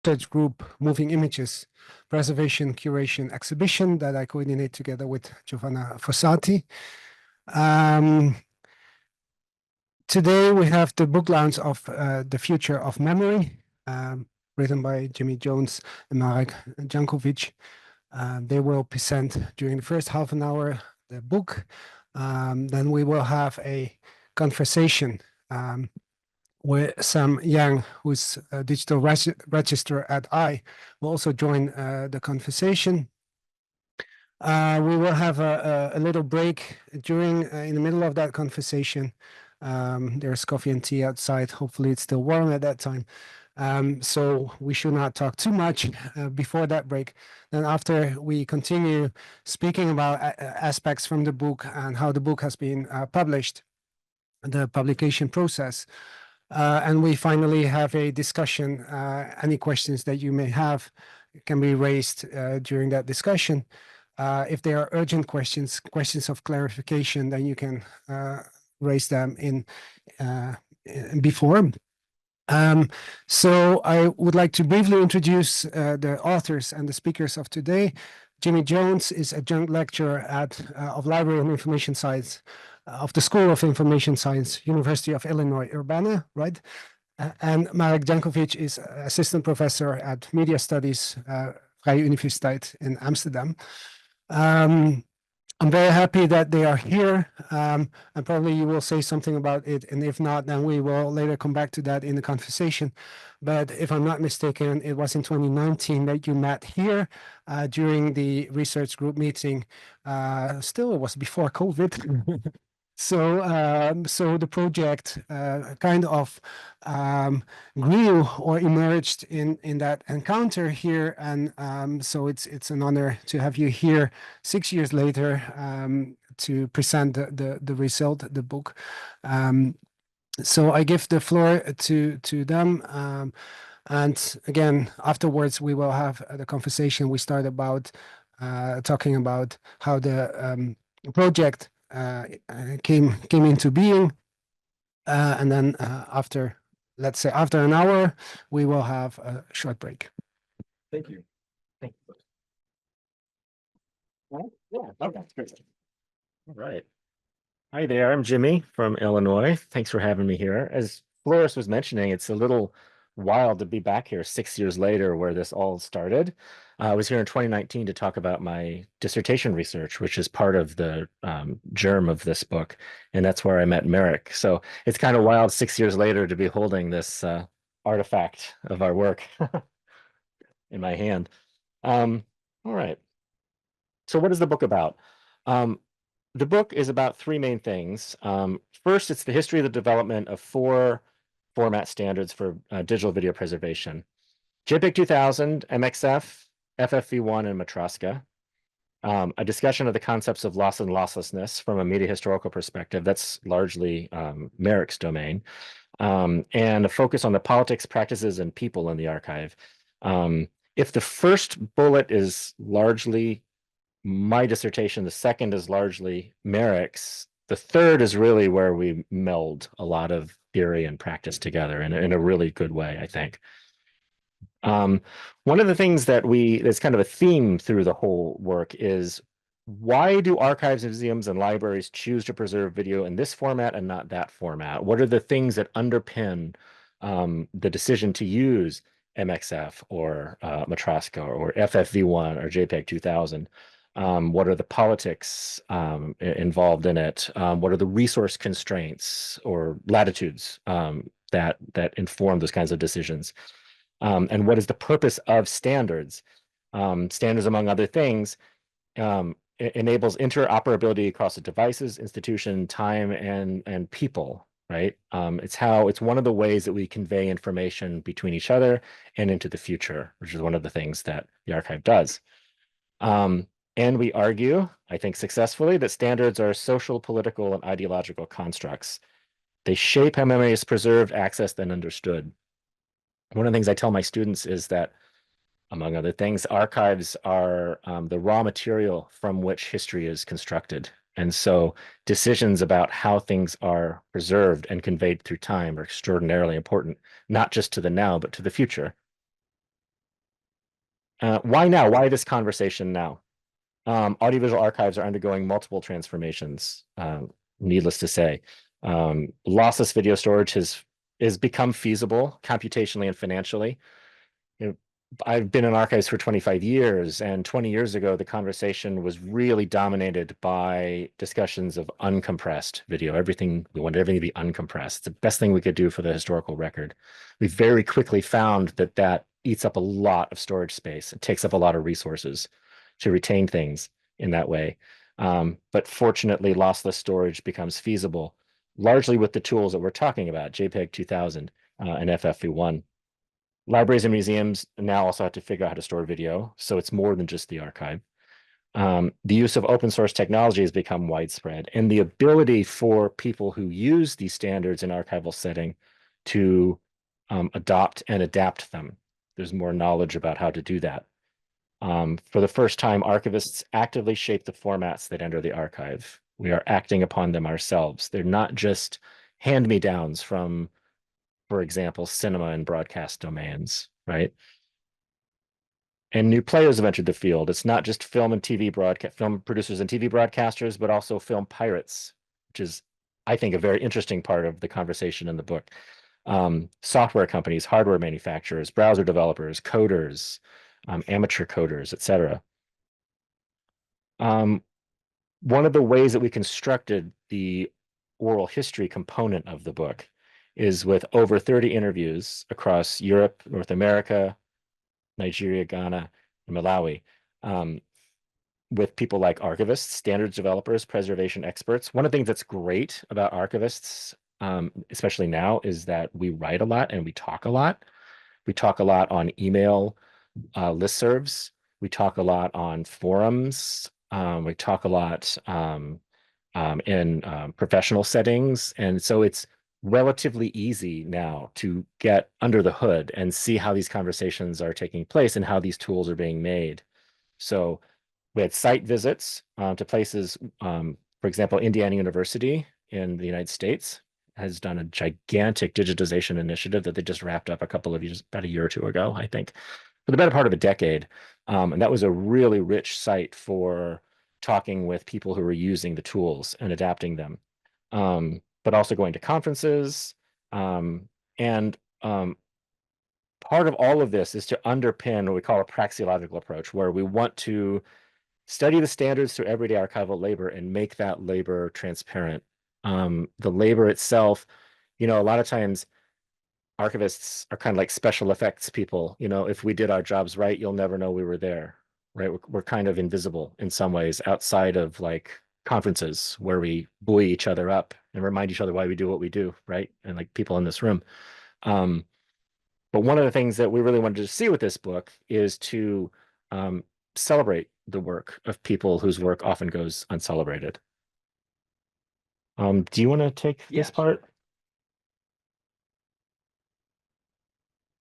research group Moving Images, Preservation, Curation, Exhibition that I coordinate together with Giovanna Fossati. Today we have the book launch of The Future of Memory, written by Jimi Jones and Marek Jancovic. They will present during the first half an hour the book. Then we will have a conversation where Sam Yang, who's a digital registrar at I, will also join the conversation. We will have a little break during, in the middle of that conversation. There's coffee and tea outside. Hopefully it's still warm at that time. So we should not talk too much before that break. Then after we continue speaking about aspects from the book and how the book has been published, the publication process. And we finally have a discussion. Any questions that you may have can be raised during that discussion. If there are urgent questions of clarification, then you can raise them in before. So I would like to briefly introduce the authors and the speakers of today. Jimi Jones is adjunct lecturer of Library and Information Science of the School of Information Science, University of Illinois, Urbana, right? And Marek Jancovic is assistant professor at Media Studies, Vrije Universiteit in Amsterdam. I'm very happy that they are here, and probably you will say something about it, and if not, then we will later come back to that in the conversation. But if I'm not mistaken, it was in 2019 that you met here during the research group meeting. Still, it was before COVID. So the project kind of grew or emerged in that encounter here, and so it's an honor to have you here 6 years later to present the result, the book. So I give the floor to them, and again afterwards we will have the conversation. We start about talking about how the project came into being, and then after, let's say after an hour, we will have a short break. Thank you. Thank you. Well, yeah, okay, great. All right. Hi there, I'm Jimmy from Illinois. Thanks for having me here. As Floris was mentioning, it's a little wild to be back here 6 years later where this all started. I was here in 2019 to talk about my dissertation research, which is part of the germ of this book. And that's where I met Marek. So it's kind of wild 6 years later to be holding this artifact of our work in my hand. All right. So what is the book about? The book is about three main things. First, it's the history of the development of 4 format standards for digital video preservation: JPEG 2000, MXF, FFV1, and Matroska. A discussion of the concepts of loss and losslessness from a media historical perspective. That's largely Marek's domain. And a focus on the politics, practices, and people in the archive. If the first bullet is largely my dissertation, the second is largely Marek's, the third is really where we meld a lot of theory and practice together in a really good way, I think. One of the things that's kind of a theme through the whole work is, why do archives, museums, and libraries choose to preserve video in this format and not that format? What are the things that underpin the decision to use MXF or Matroska or FFV1 or JPEG 2000? What are the politics involved in it? What are the resource constraints or latitudes that inform those kinds of decisions? And what is the purpose of standards? Standards, among other things, enables interoperability across the devices, institution, time, and people, right? It's one of the ways that we convey information between each other and into the future, which is one of the things that the archive does. And we argue, I think successfully, that standards are social, political, and ideological constructs. They shape how memory is preserved, accessed, and understood. One of the things I tell my students is that, among other things, archives are the raw material from which history is constructed. And so decisions about how things are preserved and conveyed through time are extraordinarily important, not just to the now, but to the future. Why now? Why this conversation now? Audiovisual archives are undergoing multiple transformations, needless to say. Lossless video storage has become feasible computationally and financially. You know, I've been in archives for 25 years, and 20 years ago, the conversation was really dominated by discussions of uncompressed video. We wanted everything to be uncompressed. It's the best thing we could do for the historical record. We very quickly found that that eats up a lot of storage space. It takes up a lot of resources to retain things in that way. But fortunately, lossless storage becomes feasible, largely with the tools that we're talking about, JPEG 2000 and FFV1. Libraries and museums now also have to figure out how to store video, so it's more than just the archive. The use of open source technology has become widespread, and the ability for people who use these standards in archival setting to adopt and adapt them. There's more knowledge about how to do that. For the first time, archivists actively shape the formats that enter the archive. We are acting upon them ourselves. They're not just hand-me-downs from, for example, cinema and broadcast domains, right? And new players have entered the field. It's not just film producers and TV broadcasters, but also film pirates, which is, I think, a very interesting part of the conversation in the book. Software companies, hardware manufacturers, browser developers, coders, amateur coders, etc. One of the ways that we constructed the oral history component of the book is with over 30 interviews across Europe, North America, Nigeria, Ghana, and Malawi, with people like archivists, standards developers, preservation experts. One of the things that's great about archivists, especially now, is that we write a lot and we talk a lot. We talk a lot on email listservs. We talk a lot on forums. We talk a lot in professional settings. And so it's relatively easy now to get under the hood and see how these conversations are taking place and how these tools are being made. So we had site visits to places, for example, Indiana University in the United States has done a gigantic digitization initiative that they just wrapped up about a year or two ago, I think, for the better part of a decade. And that was a really rich site for talking with people who were using the tools and adapting them, but also going to conferences. And part of all of this is to underpin what we call a praxeological approach, where we want to study the standards through everyday archival labor and make that labor transparent. The labor itself, a lot of times archivists are kind of like special effects people. If we did our jobs right, you'll never know we were there, right? We're kind of invisible in some ways outside of like conferences where we buoy each other up and remind each other why we do what we do, right? And like people in this room. But one of the things that we really wanted to see with this book is to celebrate the work of people whose work often goes uncelebrated. Do you want to take this part?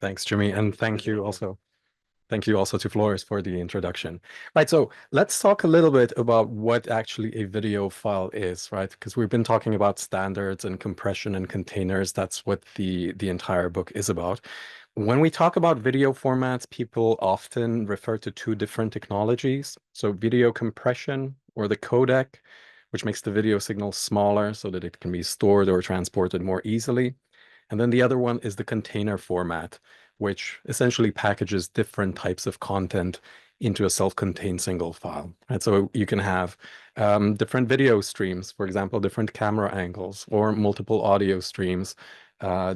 Thanks, Jimmy, and thank you also to Flores for the introduction. Right, so let's talk a little bit about what actually a video file is, right? Because we've been talking about standards and compression and containers. That's what the entire book is about. When we talk about video formats, people often refer to two different technologies. So video compression, or the codec, which makes the video signal smaller so that it can be stored or transported more easily. And then the other one is the container format, which essentially packages different types of content into a self-contained single file. And so you can have different video streams, for example, different camera angles, or multiple audio streams,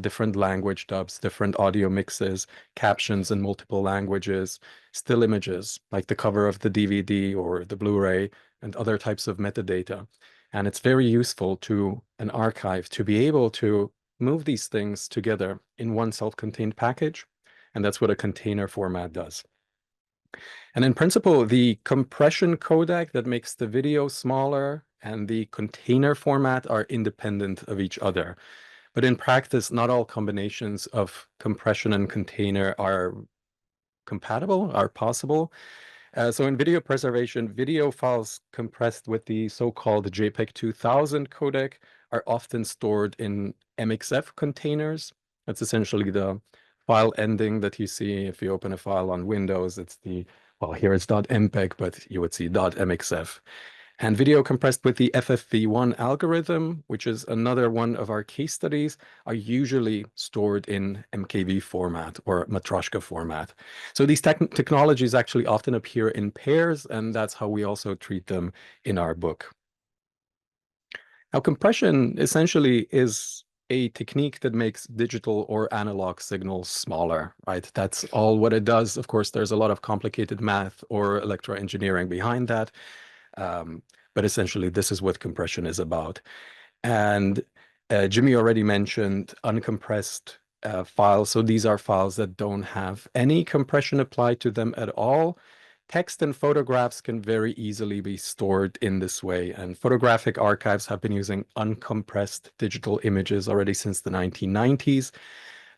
different language dubs, different audio mixes, captions in multiple languages, still images, like the cover of the DVD or the Blu-ray, and other types of metadata. And it's very useful to an archive to be able to move these things together in one self-contained package. And that's what a container format does. And in principle, the compression codec that makes the video smaller and the container format are independent of each other. But in practice, not all combinations of compression and container are compatible, are possible. So in video preservation, video files compressed with the so-called JPEG 2000 codec are often stored in MXF containers. That's essentially the file ending that you see. If you open a file on Windows, it's well, here it's .mpeg, but you would see .mxf. And video compressed with the FFV1 algorithm, which is another one of our case studies, are usually stored in MKV format or Matryoshka format. So these technologies actually often appear in pairs, and that's how we also treat them in our book. Now, compression essentially is a technique that makes digital or analog signals smaller, right? That's all what it does. Of course, there's a lot of complicated math or electroengineering behind that. But essentially, this is what compression is about. And Jimi already mentioned uncompressed files. So these are files that don't have any compression applied to them at all. Text and photographs can very easily be stored in this way. And photographic archives have been using uncompressed digital images already since the 1990s.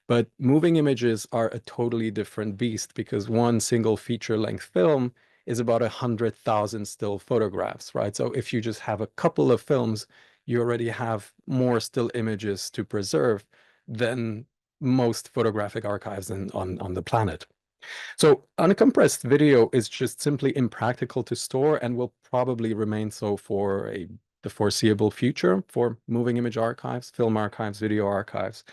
But moving images are a totally different beast because one single feature-length film is about 100,000 still photographs, right? So if you just have a couple of films, you already have more still images to preserve than most photographic archives on the planet. So uncompressed video is just simply impractical to store and will probably remain so for the foreseeable future for moving image archives, film archives, video archives.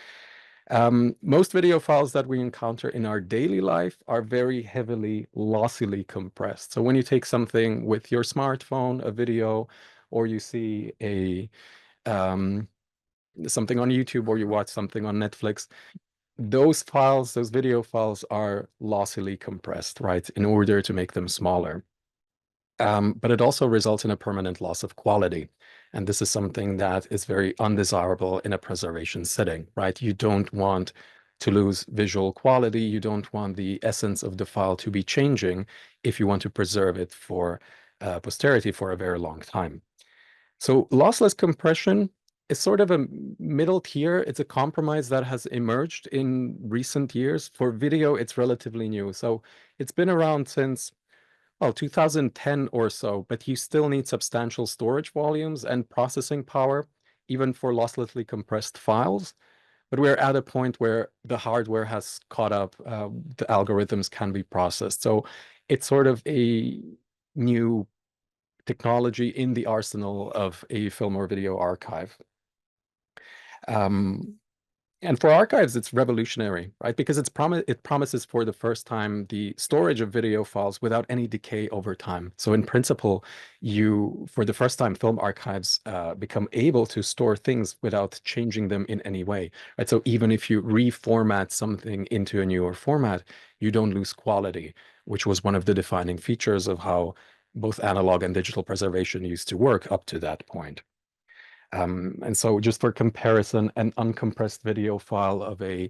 Most video files that we encounter in our daily life are very heavily lossily compressed. So when you take something with your smartphone, a video, or you see something on YouTube or you watch something on Netflix, those files, those video files are lossily compressed, right, in order to make them smaller. But it also results in a permanent loss of quality. And this is something that is very undesirable in a preservation setting, right? You don't want to lose visual quality. You don't want the essence of the file to be changing if you want to preserve it for posterity for a very long time. So lossless compression is sort of a middle tier. It's a compromise that has emerged in recent years. For video, it's relatively new. So it's been around since, well, 2010 or so, but you still need substantial storage volumes and processing power, even for losslessly compressed files. But we're at a point where the hardware has caught up, the algorithms can be processed. So it's sort of a new technology in the arsenal of a film or video archive. And for archives, it's revolutionary, right? Because it promises for the first time the storage of video files without any decay over time. So in principle, for the first time, film archives become able to store things without changing them in any way, right? So even if you reformat something into a newer format, you don't lose quality, which was one of the defining features of how both analog and digital preservation used to work up to that point. And so just for comparison, an uncompressed video file of a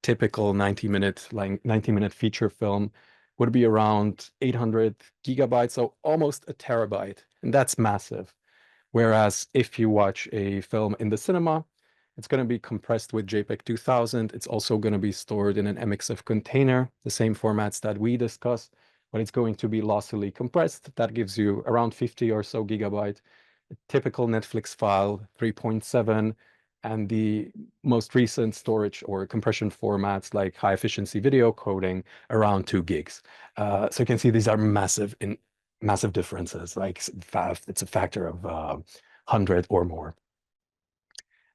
typical 90-minute feature film would be around 800 gigabytes, so almost a terabyte, and that's massive. Whereas if you watch a film in the cinema, it's going to be compressed with JPEG 2000. It's also going to be stored in an MXF container, the same formats that we discussed, but it's going to be lossily compressed. That gives you around 50 or so gigabyte. A typical Netflix file, 3.7, and the most recent storage or compression formats like high efficiency video coding around 2 gigs. So you can see these are massive differences, like it's a factor of 100 or more.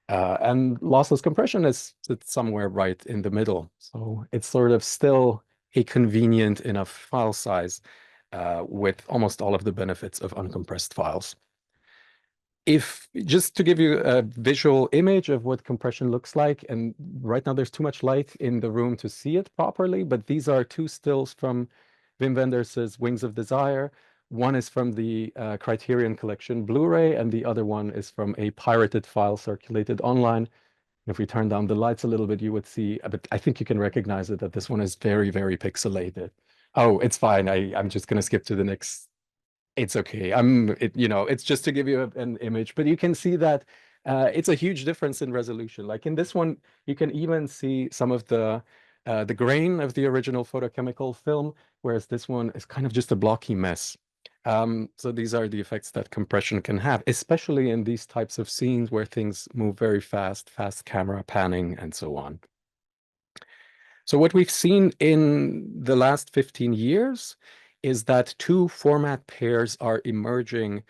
And lossless compression is somewhere right in the middle. So it's sort of still a convenient enough file size with almost all of the benefits of uncompressed files. Just to give you a visual image of what compression looks like, and right now there's too much light in the room to see it properly, but these are 2 stills from Wim Wenders' Wings of Desire. One is from the Criterion Collection Blu-ray, and the other one is from a pirated file circulated online. If we turn down the lights a little bit, you would see, but I think you can recognize it, that this one is very, very pixelated. Oh, it's fine. I'm just going to skip to the next. It's okay. It's just to give you an image, but you can see that it's a huge difference in resolution. Like in this one, you can even see some of the grain of the original photochemical film, whereas this one is kind of just a blocky mess. So these are the effects that compression can have, especially in these types of scenes where things move very fast camera panning, and so on. So what we've seen in the last 15 years is that two format pairs are emerging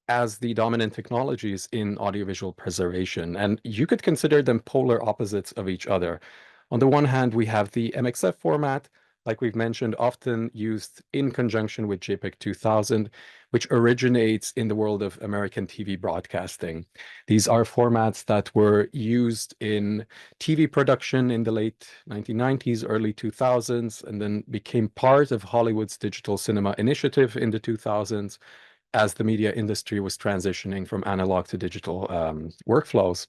as the dominant technologies in audiovisual preservation. And you could consider them polar opposites of each other. On the one hand, we have the MXF format, like we've mentioned, often used in conjunction with JPEG 2000, which originates in the world of American TV broadcasting. These are formats that were used in TV production in the late 1990s, early 2000s, and then became part of Hollywood's digital cinema initiative in the 2000s as the media industry was transitioning from analog to digital workflows.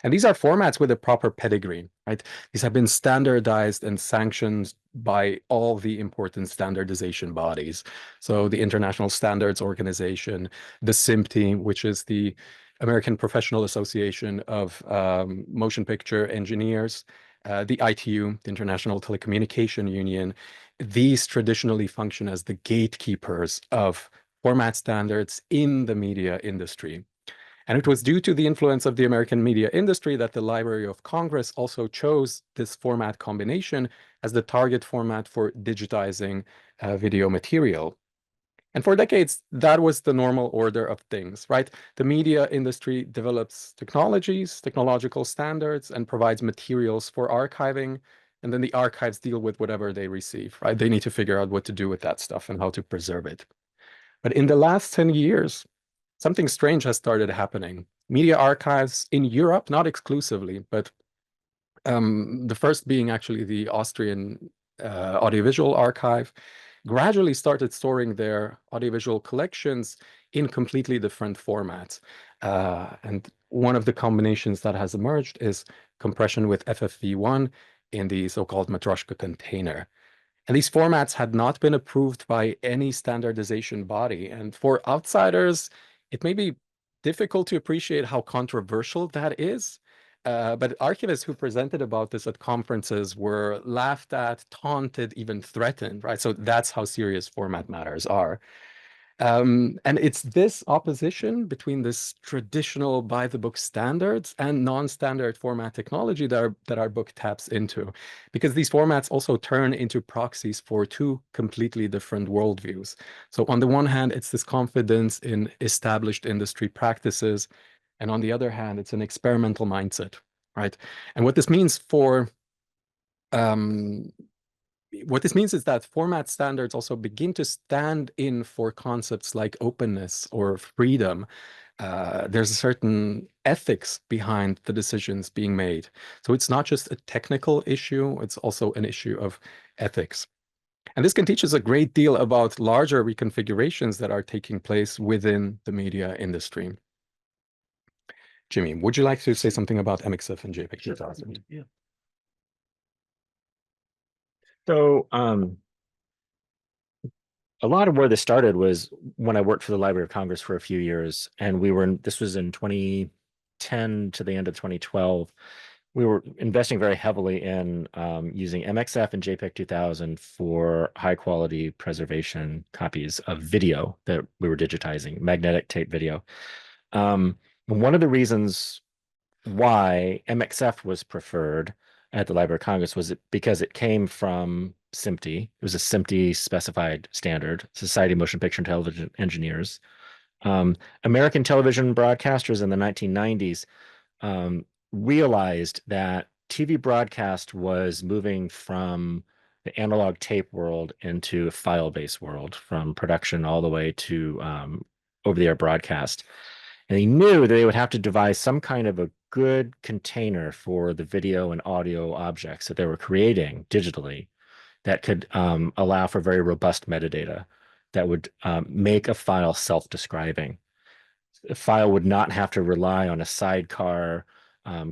And these are formats with a proper pedigree, right? These have been standardized and sanctioned by all the important standardization bodies. So the International Standards Organization, the SMPTE, which is the American Professional Association of Motion Picture Engineers, the ITU, the International Telecommunication Union. These traditionally function as the gatekeepers of format standards in the media industry. And it was due to the influence of the American media industry that the Library of Congress also chose this format combination as the target format for digitizing video material. And for decades, that was the normal order of things, right? The media industry develops technologies, technological standards, and provides materials for archiving. And then the archives deal with whatever they receive, right? They need to figure out what to do with that stuff and how to preserve it. But in the last 10 years, something strange has started happening. Media archives in Europe, not exclusively, but the first being actually the Austrian audiovisual archive, gradually started storing their audiovisual collections in completely different formats. And one of the combinations that has emerged is compression with FFV1 in the so-called Matryoshka container. And these formats had not been approved by any standardization body. And for outsiders, it may be difficult to appreciate how controversial that is. But archivists who presented about this at conferences were laughed at, taunted, even threatened, right? So that's how serious format matters are. And it's this opposition between this traditional by-the-book standards and non-standard format technology that our book taps into, because these formats also turn into proxies for two completely different worldviews. So on the one hand, it's this confidence in established industry practices, and on the other hand, it's an experimental mindset, right? And what this means is that format standards also begin to stand in for concepts like openness or freedom. There's a certain ethics behind the decisions being made. So it's not just a technical issue, it's also an issue of ethics. And this can teach us a great deal about larger reconfigurations that are taking place within the media industry. Jimmy, would you like to say something about MXF and JPEG 2000? Yeah. So a lot of where this started was when I worked for the Library of Congress for a few years, and this was in 2010 to the end of 2012. We were investing very heavily in using MXF and JPEG 2000 for high quality preservation copies of video that we were digitizing, magnetic tape video. One of the reasons why MXF was preferred at the Library of Congress was because it came from SMPTE. It was a SMPTE specified standard, Society of Motion Picture and Television Engineers. American television broadcasters in the 1990s realized that TV broadcast was moving from the analog tape world into a file-based world, from production all the way to over-the-air broadcast. And they knew that they would have to devise some kind of a good container for the video and audio objects that they were creating digitally that could allow for very robust metadata that would make a file self-describing. A file would not have to rely on a sidecar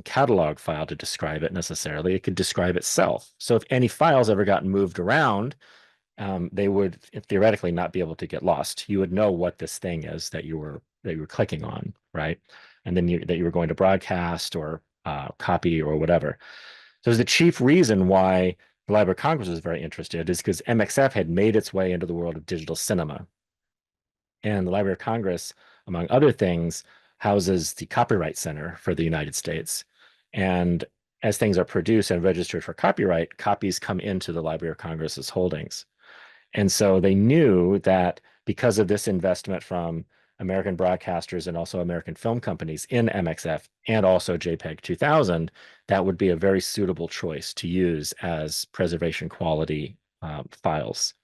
catalog file to describe it necessarily. It could describe itself. So if any files ever got moved around, they would theoretically not be able to get lost. You would know what this thing is that you were clicking on, right? And then that you were going to broadcast or copy or whatever. So the chief reason why the Library of Congress was very interested is because MXF had made its way into the world of digital cinema. And the Library of Congress, among other things, houses the Copyright Center for the United States. And as things are produced and registered for copyright, copies come into the Library of Congress's holdings. And so they knew that because of this investment from American broadcasters and also American film companies in MXF and also JPEG 2000, that would be a very suitable choice to use as preservation quality files.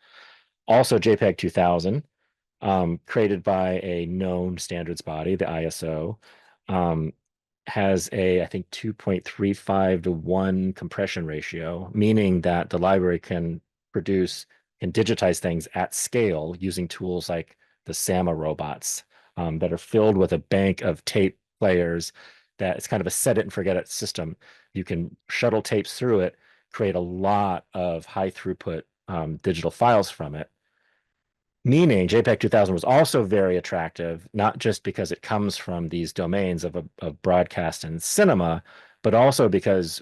Also, JPEG 2000, created by a known standards body, the ISO, has a, I think, 2.35 to 1 compression ratio, meaning that the library can digitize things at scale using tools like the SAMA robots that are filled with a bank of tape players that it's kind of a set it and forget it system. You can shuttle tapes through it, create a lot of high throughput digital files from it. Meaning JPEG 2000 was also very attractive, not just because it comes from these domains of broadcast and cinema, but also because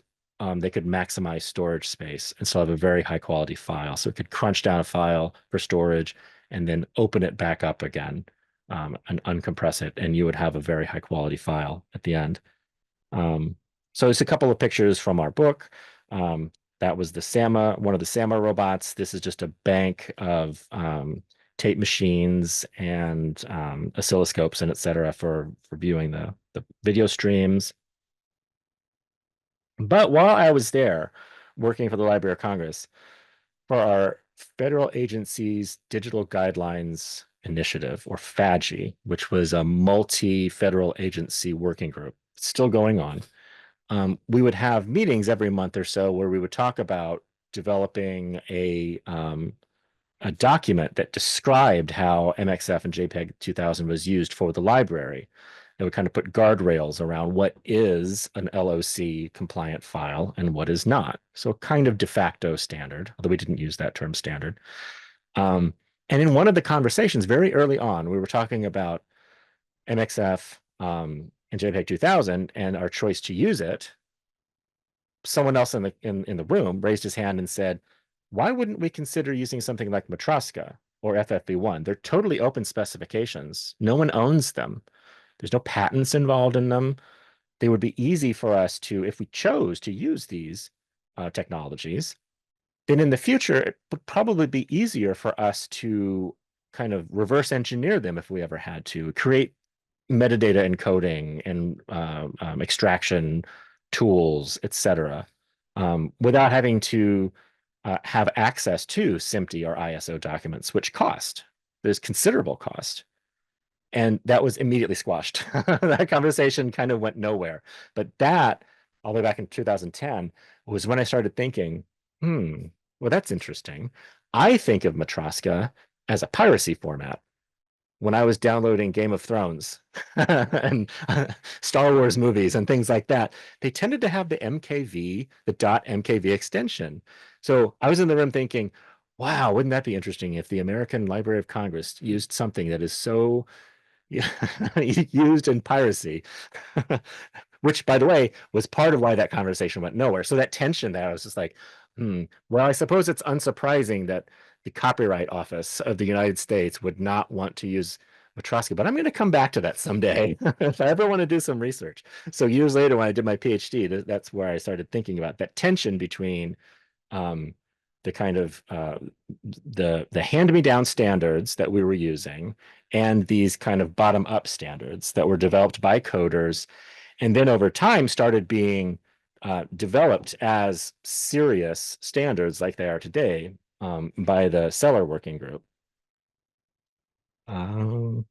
they could maximize storage space and still have a very high quality file. So it could crunch down a file for storage and then open it back up again and uncompress it, and you would have a very high quality file at the end. So it's a couple of pictures from our book. That was the SAMA, one of the SAMA robots. This is just a bank of tape machines and oscilloscopes and et cetera for viewing the video streams. But while I was there working for the Library of Congress, for our federal agency's Digital Guidelines Initiative, or FADGI, which was a multi-federal agency working group, still going on, we would have meetings every month or so where we would talk about developing a document that described how MXF and JPEG 2000 was used for the library. It would kind of put guardrails around what is an LOC compliant file and what is not. So kind of de facto standard, although we didn't use that term standard. And in one of the conversations very early on, we were talking about MXF and JPEG 2000 and our choice to use it. Someone else in the room raised his hand and said, why wouldn't we consider using something like Matroska or FFV1? They're totally open specifications. No one owns them. There's no patents involved in them. They would be easy for us to, if we chose to use these technologies, then in the future, it would probably be easier for us to kind of reverse engineer them if we ever had to, create metadata encoding and extraction tools, et cetera, without having to have access to SMPTE or ISO documents, which cost. There's considerable cost. And that was immediately squashed. That conversation kind of went nowhere. But that, all the way back in 2010, was when I started thinking, well, that's interesting. I think of Matroska as a piracy format. When I was downloading Game of Thrones and Star Wars movies and things like that, they tended to have the MKV, the .mkv extension. So I was in the room thinking, wow, wouldn't that be interesting if the American Library of Congress used something that is so used in piracy, which, by the way, was part of why that conversation went nowhere. So that tension there, I was just like, well, I suppose it's unsurprising that the Copyright Office of the United States would not want to use Matroska, but I'm going to come back to that someday if I ever want to do some research. So years later, when I did my PhD, that's where I started thinking about that tension between the kind of the hand-me-down standards that we were using and these kind of bottom-up standards that were developed by coders and then over time started being developed as serious standards like they are today by the Cellar Working Group. So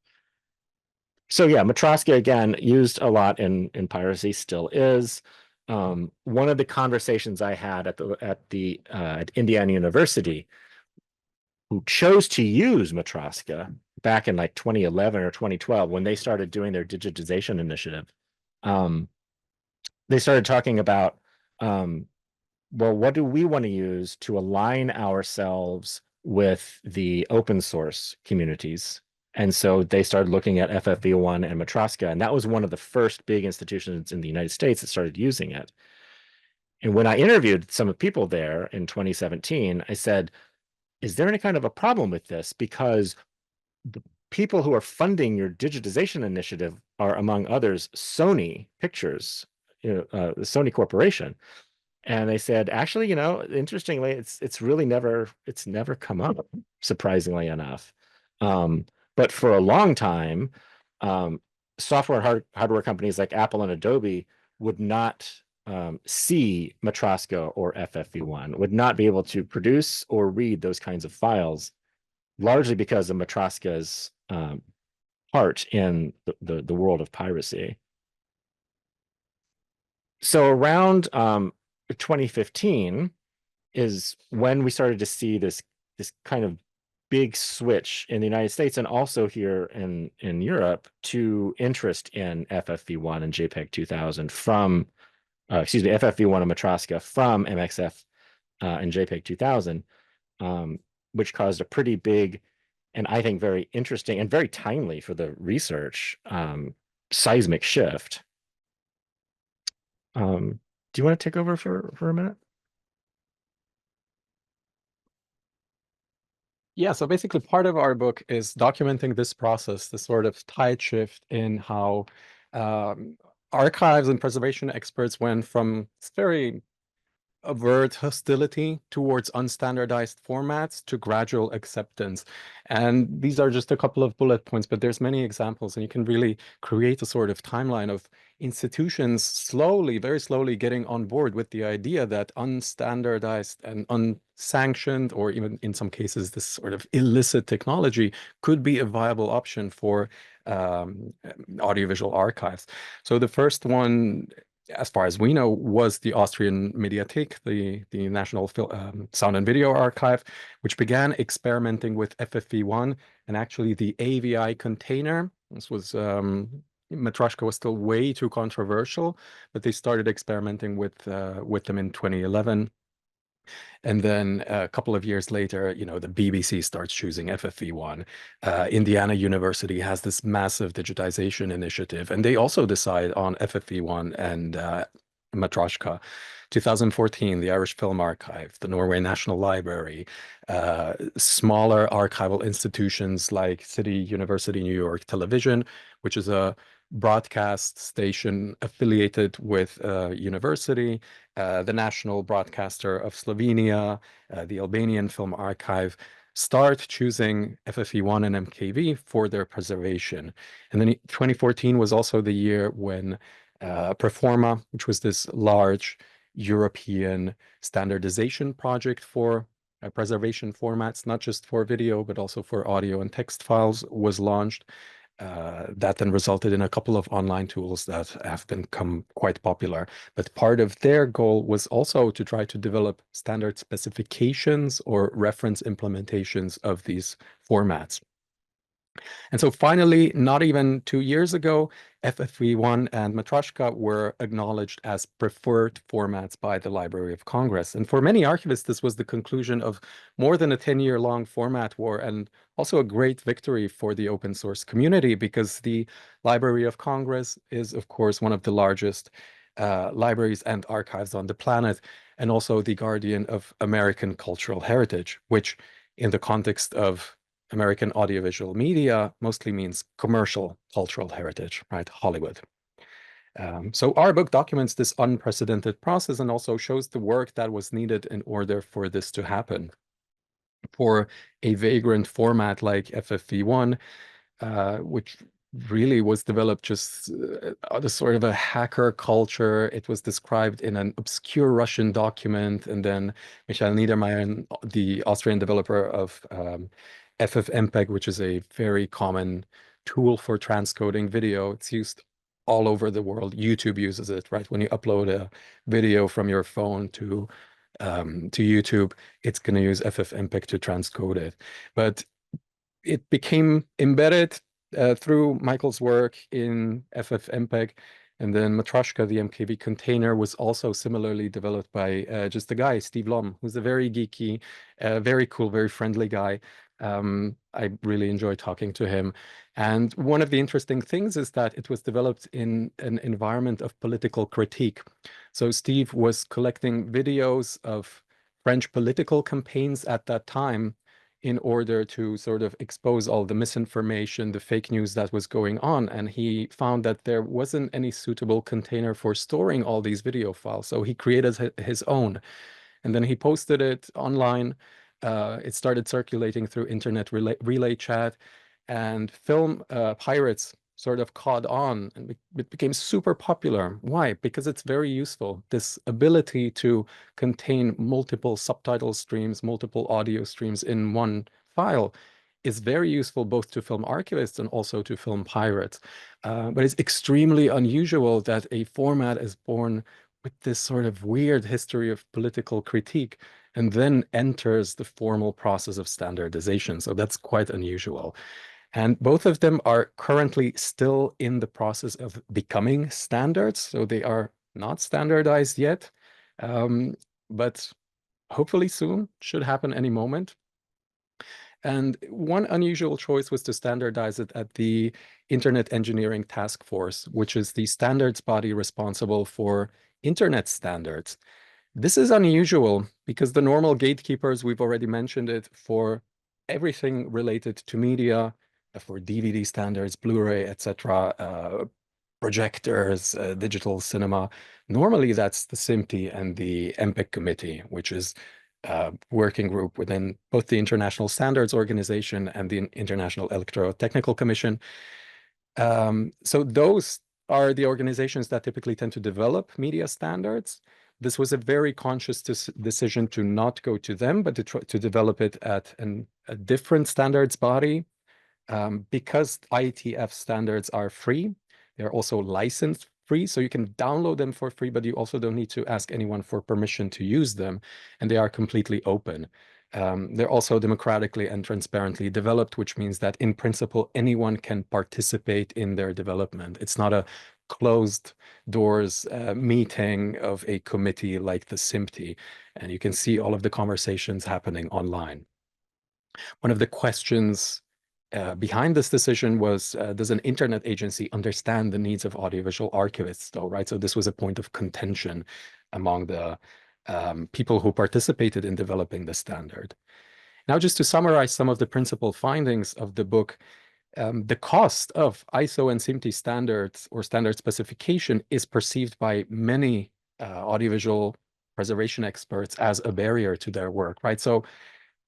yeah, Matroska, again, used a lot in piracy, still is. One of the conversations I had at Indiana University, who chose to use Matroska back in like 2011 or 2012 when they started doing their digitization initiative, they started talking about, well, what do we want to use to align ourselves with the open source communities? And so they started looking at FFV1 and Matroska, and that was one of the first big institutions in the United States that started using it. And when I interviewed some of the people there in 2017, I said, is there any kind of a problem with this? Because the people who are funding your digitization initiative are, among others, Sony Pictures, the Sony Corporation. And they said, actually, interestingly, it's never come up, surprisingly enough. But for a long time, software and hardware companies like Apple and Adobe would not see Matroska or FFV1, would not be able to produce or read those kinds of files, largely because of Matroska's part in the world of piracy. So around 2015 is when we started to see this kind of big switch in the United States and also here in Europe to interest in FFV1 and JPEG 2000 from, FFV1 and Matroska from MXF and JPEG 2000, which caused a pretty big and I think very interesting and very timely for the research seismic shift. Do you want to take over for a minute? Yeah, so basically part of our book is documenting this process, the sort of tide shift in how archives and preservation experts went from very overt hostility towards unstandardized formats to gradual acceptance. And these are just a couple of bullet points, but there's many examples, and you can really create a sort of timeline of institutions slowly, very slowly getting on board with the idea that unstandardized and unsanctioned, or even in some cases, this sort of illicit technology could be a viable option for audiovisual archives. So the first one, as far as we know, was the Austrian Mediathek, the National Sound and Video Archive, which began experimenting with FFV1 and actually the AVI container. This was, Matroska was still way too controversial, but they started experimenting with them in 2011. And then a couple of years later, the BBC starts choosing FFV1. Indiana University has this massive digitization initiative, and they also decide on FFV1 and Matroska. 2014, the Irish Film Archive, the Norway National Library, smaller archival institutions like City University New York Television, which is a broadcast station affiliated with university, the national broadcaster of Slovenia, the Albanian Film Archive, start choosing FFV1 and MKV for their preservation. And then 2014 was also the year when Performa, which was this large European standardization project for preservation formats, not just for video, but also for audio and text files, was launched. That then resulted in a couple of online tools that have become quite popular. But part of their goal was also to try to develop standard specifications or reference implementations of these formats. And so finally, not even 2 years ago, FFV1 and Matroska were acknowledged as preferred formats by the Library of Congress. And for many archivists, this was the conclusion of more than a 10-year-long format war, and also a great victory for the open source community, because the Library of Congress is, of course, one of the largest libraries and archives on the planet, and also the guardian of American cultural heritage, which in the context of American audiovisual media mostly means commercial cultural heritage, right? Hollywood. So our book documents this unprecedented process and also shows the work that was needed in order for this to happen. For a vagrant format like FFV1, which really was developed just out of sort of a hacker culture. It was described in an obscure Russian document, and then Michael Niedermeyer, the Austrian developer of FFmpeg, which is a very common tool for transcoding video. It's used all over the world. YouTube uses it, right? When you upload a video from your phone to YouTube, it's going to use FFmpeg to transcode it. But it became embedded through Michael's work in FFmpeg. And then Matroska, the MKV container, was also similarly developed by just a guy, Steve Lom, who's a very geeky, very cool, very friendly guy. I really enjoy talking to him. And one of the interesting things is that it was developed in an environment of political critique. So Steve was collecting videos of French political campaigns at that time in order to sort of expose all the misinformation, the fake news that was going on. And he found that there wasn't any suitable container for storing all these video files. So he created his own. And then he posted it online. It started circulating through internet relay chat, and film pirates sort of caught on, and it became super popular. Why? Because it's very useful. This ability to contain multiple subtitle streams, multiple audio streams in one file is very useful both to film archivists and also to film pirates. But it's extremely unusual that a format is born with this sort of weird history of political critique and then enters the formal process of standardization. So that's quite unusual. And both of them are currently still in the process of becoming standards. So they are not standardized yet, but hopefully soon, should happen any moment. And one unusual choice was to standardize it at the Internet Engineering Task Force, which is the standards body responsible for internet standards. This is unusual because the normal gatekeepers, we've already mentioned it, for everything related to media, for DVD standards, Blu-ray, etc., projectors, digital cinema. Normally, that's the SMPTE and the MPEG committee, which is a working group within both the International Standards Organization and the International Electrotechnical Commission. So those are the organizations that typically tend to develop media standards. This was a very conscious decision to not go to them, but to develop it at a different standards body. Because IETF standards are free, they're also license free, so you can download them for free, but you also don't need to ask anyone for permission to use them, and they are completely open. They're also democratically and transparently developed, which means that in principle, anyone can participate in their development. It's not a closed doors meeting of a committee like the SMPTE, and you can see all of the conversations happening online. One of the questions behind this decision was, does an internet agency understand the needs of audiovisual archivists, though, right? So this was a point of contention among the people who participated in developing the standard. Now, just to summarize some of the principal findings of the book, the cost of ISO and SMPTE standards or standard specification is perceived by many audiovisual preservation experts as a barrier to their work, right? So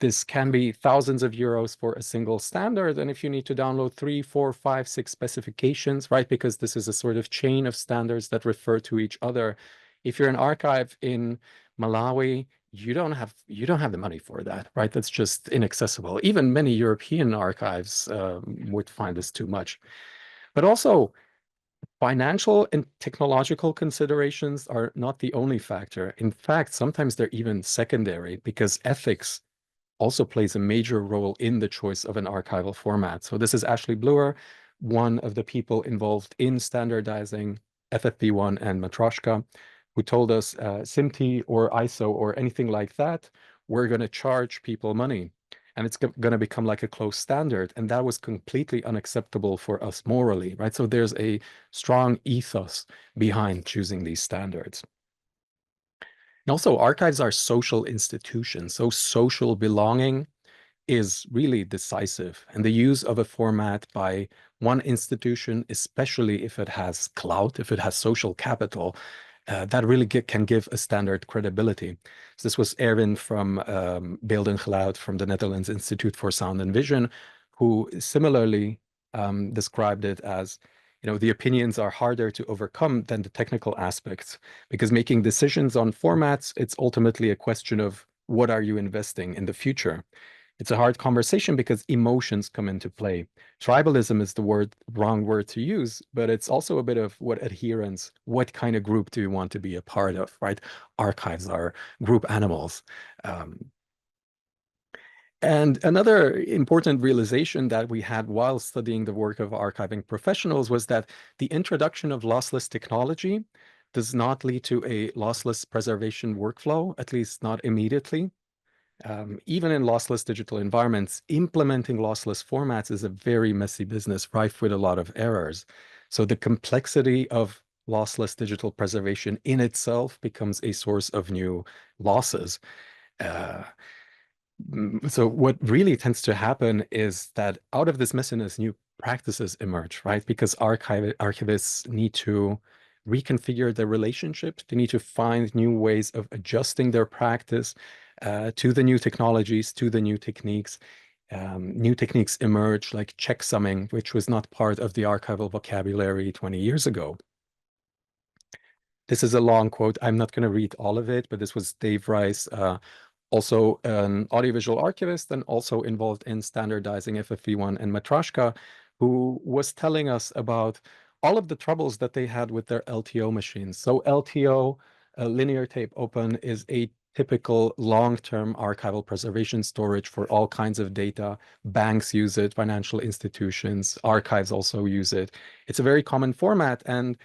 this can be thousands of euros for a single standard. And if you need to download 3, 4, 5, 6 specifications, right, because this is a sort of chain of standards that refer to each other. If you're an archive in Malawi, you don't have the money for that, right? That's just inaccessible. Even many European archives would find this too much. But also, financial and technological considerations are not the only factor. In fact, sometimes they're even secondary, because ethics also plays a major role in the choice of an archival format. So this is Ashley Bluer, one of the people involved in standardizing FFP1 and Matroshka, who told us SMPTE or ISO or anything like that, we're going to charge people money. And it's going to become like a closed standard. And that was completely unacceptable for us morally, right? So there's a strong ethos behind choosing these standards. And also, archives are social institutions, so social belonging is really decisive. And the use of a format by one institution, especially if it has clout, if it has social capital, that really can give a standard credibility. So this was Erwin from Beeld en Geluid from the Netherlands Institute for Sound and Vision, who similarly described it as, the opinions are harder to overcome than the technical aspects, because making decisions on formats, it's ultimately a question of what are you investing in the future. It's a hard conversation because emotions come into play. Tribalism is the wrong word to use, but it's also a bit of what adherence, what kind of group do you want to be a part of, right? Archives are group animals. And another important realization that we had while studying the work of archiving professionals was that the introduction of lossless technology does not lead to a lossless preservation workflow, at least not immediately. Even in lossless digital environments, implementing lossless formats is a very messy business, rife with a lot of errors. So the complexity of lossless digital preservation in itself becomes a source of new losses. So what really tends to happen is that out of this messiness, new practices emerge, right? Because archivists need to reconfigure their relationships. They need to find new ways of adjusting their practice to the new technologies, to the new techniques. New techniques emerge like checksumming, which was not part of the archival vocabulary 20 years ago. This is a long quote. I'm not going to read all of it, but this was Dave Rice, also an audiovisual archivist and also involved in standardizing FFV1 and Matryoshka, who was telling us about all of the troubles that they had with their LTO machines. So LTO, linear tape open, is a typical long-term archival preservation storage for all kinds of data. Banks use it, financial institutions, archives also use it. It's a very common format, and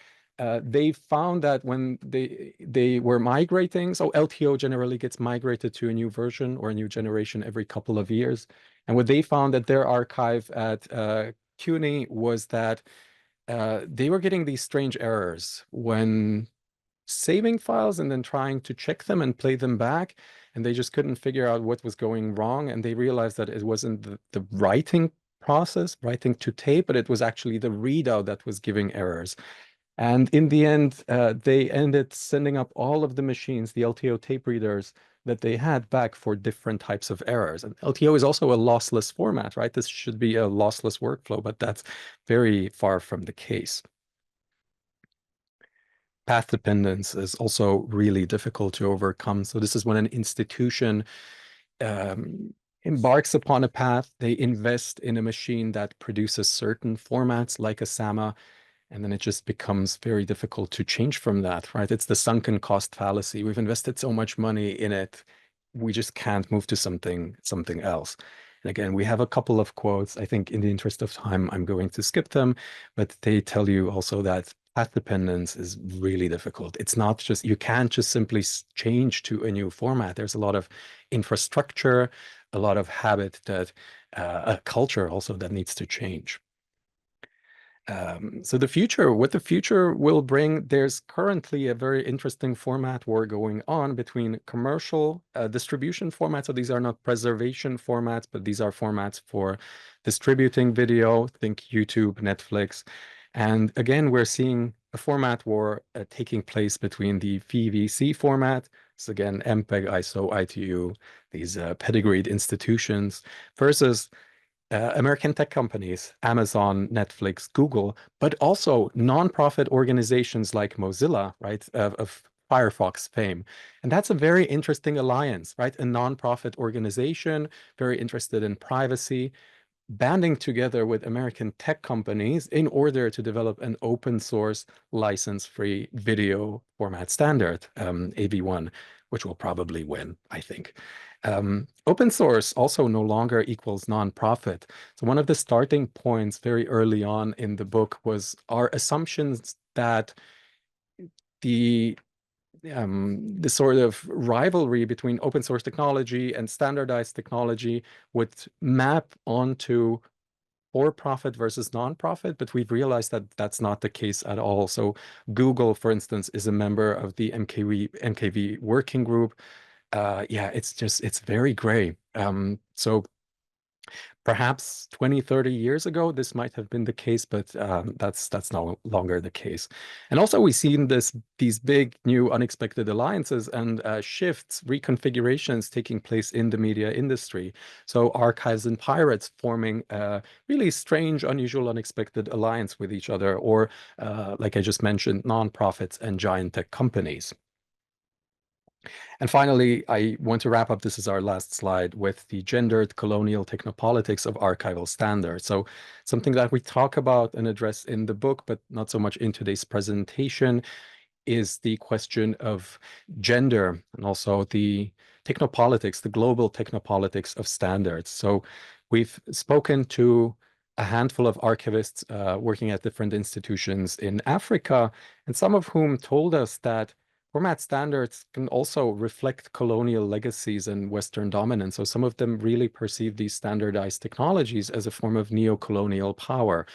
they found that when they were migrating, so LTO generally gets migrated to a new version or a new generation every couple of years. And what they found at their archive at CUNY was that they were getting these strange errors when saving files and then trying to check them and play them back. And they just couldn't figure out what was going wrong. And they realized that it wasn't the writing process, writing to tape, but it was actually the readout that was giving errors. And in the end, they ended sending up all of the machines, the LTO tape readers that they had, back for different types of errors. And LTO is also a lossless format, right? This should be a lossless workflow, but that's very far from the case. Path dependence is also really difficult to overcome. So this is when an institution embarks upon a path, they invest in a machine that produces certain formats like a SAMA, and then it just becomes very difficult to change from that, right? It's the sunken cost fallacy. We've invested so much money in it, we just can't move to something else. And again, we have a couple of quotes. I think in the interest of time, I'm going to skip them, but they tell you also that path dependence is really difficult. It's not just, you can't just simply change to a new format. There's a lot of infrastructure, a lot of habit, that a culture also that needs to change. So what the future will bring, there's currently a very interesting format war going on between commercial distribution formats. So these are not preservation formats, but these are formats for distributing video, think YouTube, Netflix. And again, we're seeing a format war taking place between the VVC format, so again, MPEG, ISO, ITU, these pedigreed institutions, versus American tech companies, Amazon, Netflix, Google, but also nonprofit organizations like Mozilla, right, of Firefox fame. And that's a very interesting alliance, right? A nonprofit organization, very interested in privacy, banding together with American tech companies in order to develop an open source license-free video format standard, AV1, which will probably win, I think. Open source also no longer equals nonprofit. So one of the starting points very early on in the book was our assumptions that the sort of rivalry between open source technology and standardized technology would map onto for-profit versus non-profit, but we've realized that that's not the case at all. So Google, for instance, is a member of the MKV working group. Yeah, it's very gray. So perhaps 20, 30 years ago, this might have been the case, but that's no longer the case. And also we've seen these big new unexpected alliances and shifts, reconfigurations taking place in the media industry. So archives and pirates forming a really strange, unusual, unexpected alliance with each other, or like I just mentioned, nonprofits and giant tech companies. And finally, I want to wrap up, this is our last slide, with the gendered colonial technopolitics of archival standards. So something that we talk about and address in the book, but not so much in today's presentation, is the question of gender and also the technopolitics, the global technopolitics of standards. So we've spoken to a handful of archivists working at different institutions in Africa, and some of whom told us that format standards can also reflect colonial legacies and Western dominance. So some of them really perceive these standardized technologies as a form of neo-colonial power.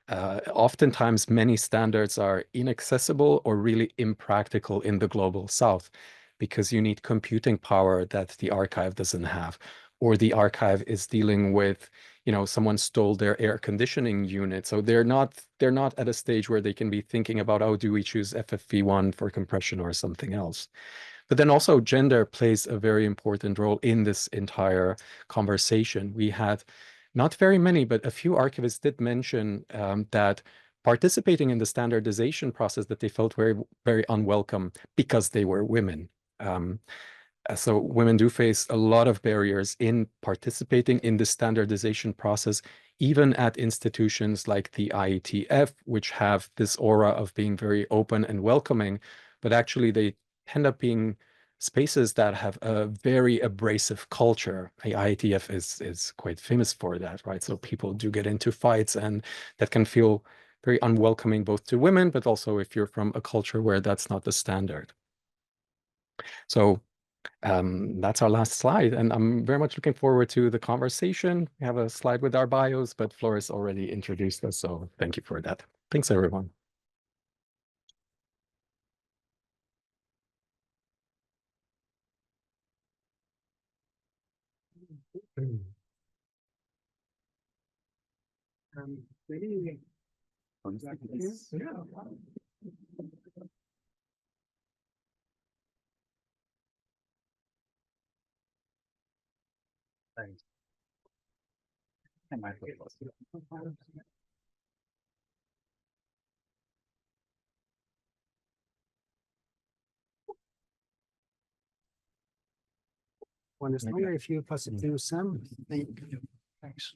Oftentimes, many standards are inaccessible or really impractical in the global South because you need computing power that the archive doesn't have. or the archive is dealing with, you know, someone stole their air conditioning unit. So they're not at a stage where they can be thinking about, oh, do we choose FFV1 for compression or something else? But then also gender plays a very important role in this entire conversation. We had not very many, but a few archivists did mention that participating in the standardization process, that they felt very, very unwelcome because they were women. So women do face a lot of barriers in participating in the standardization process, even at institutions like the IETF, which have this aura of being very open and welcoming, but actually they end up being spaces that have a very abrasive culture. The IETF is quite famous for that, right? So people do get into fights, and that can feel very unwelcoming both to women, but also if you're from a culture where that's not the standard. So that's our last slide, and I'm very much looking forward to the conversation. We have a slide with our bios, but Floris already introduced us, so thank you for that. Thanks, everyone. Thanks. One is longer if you pass it to Sam. Thanks.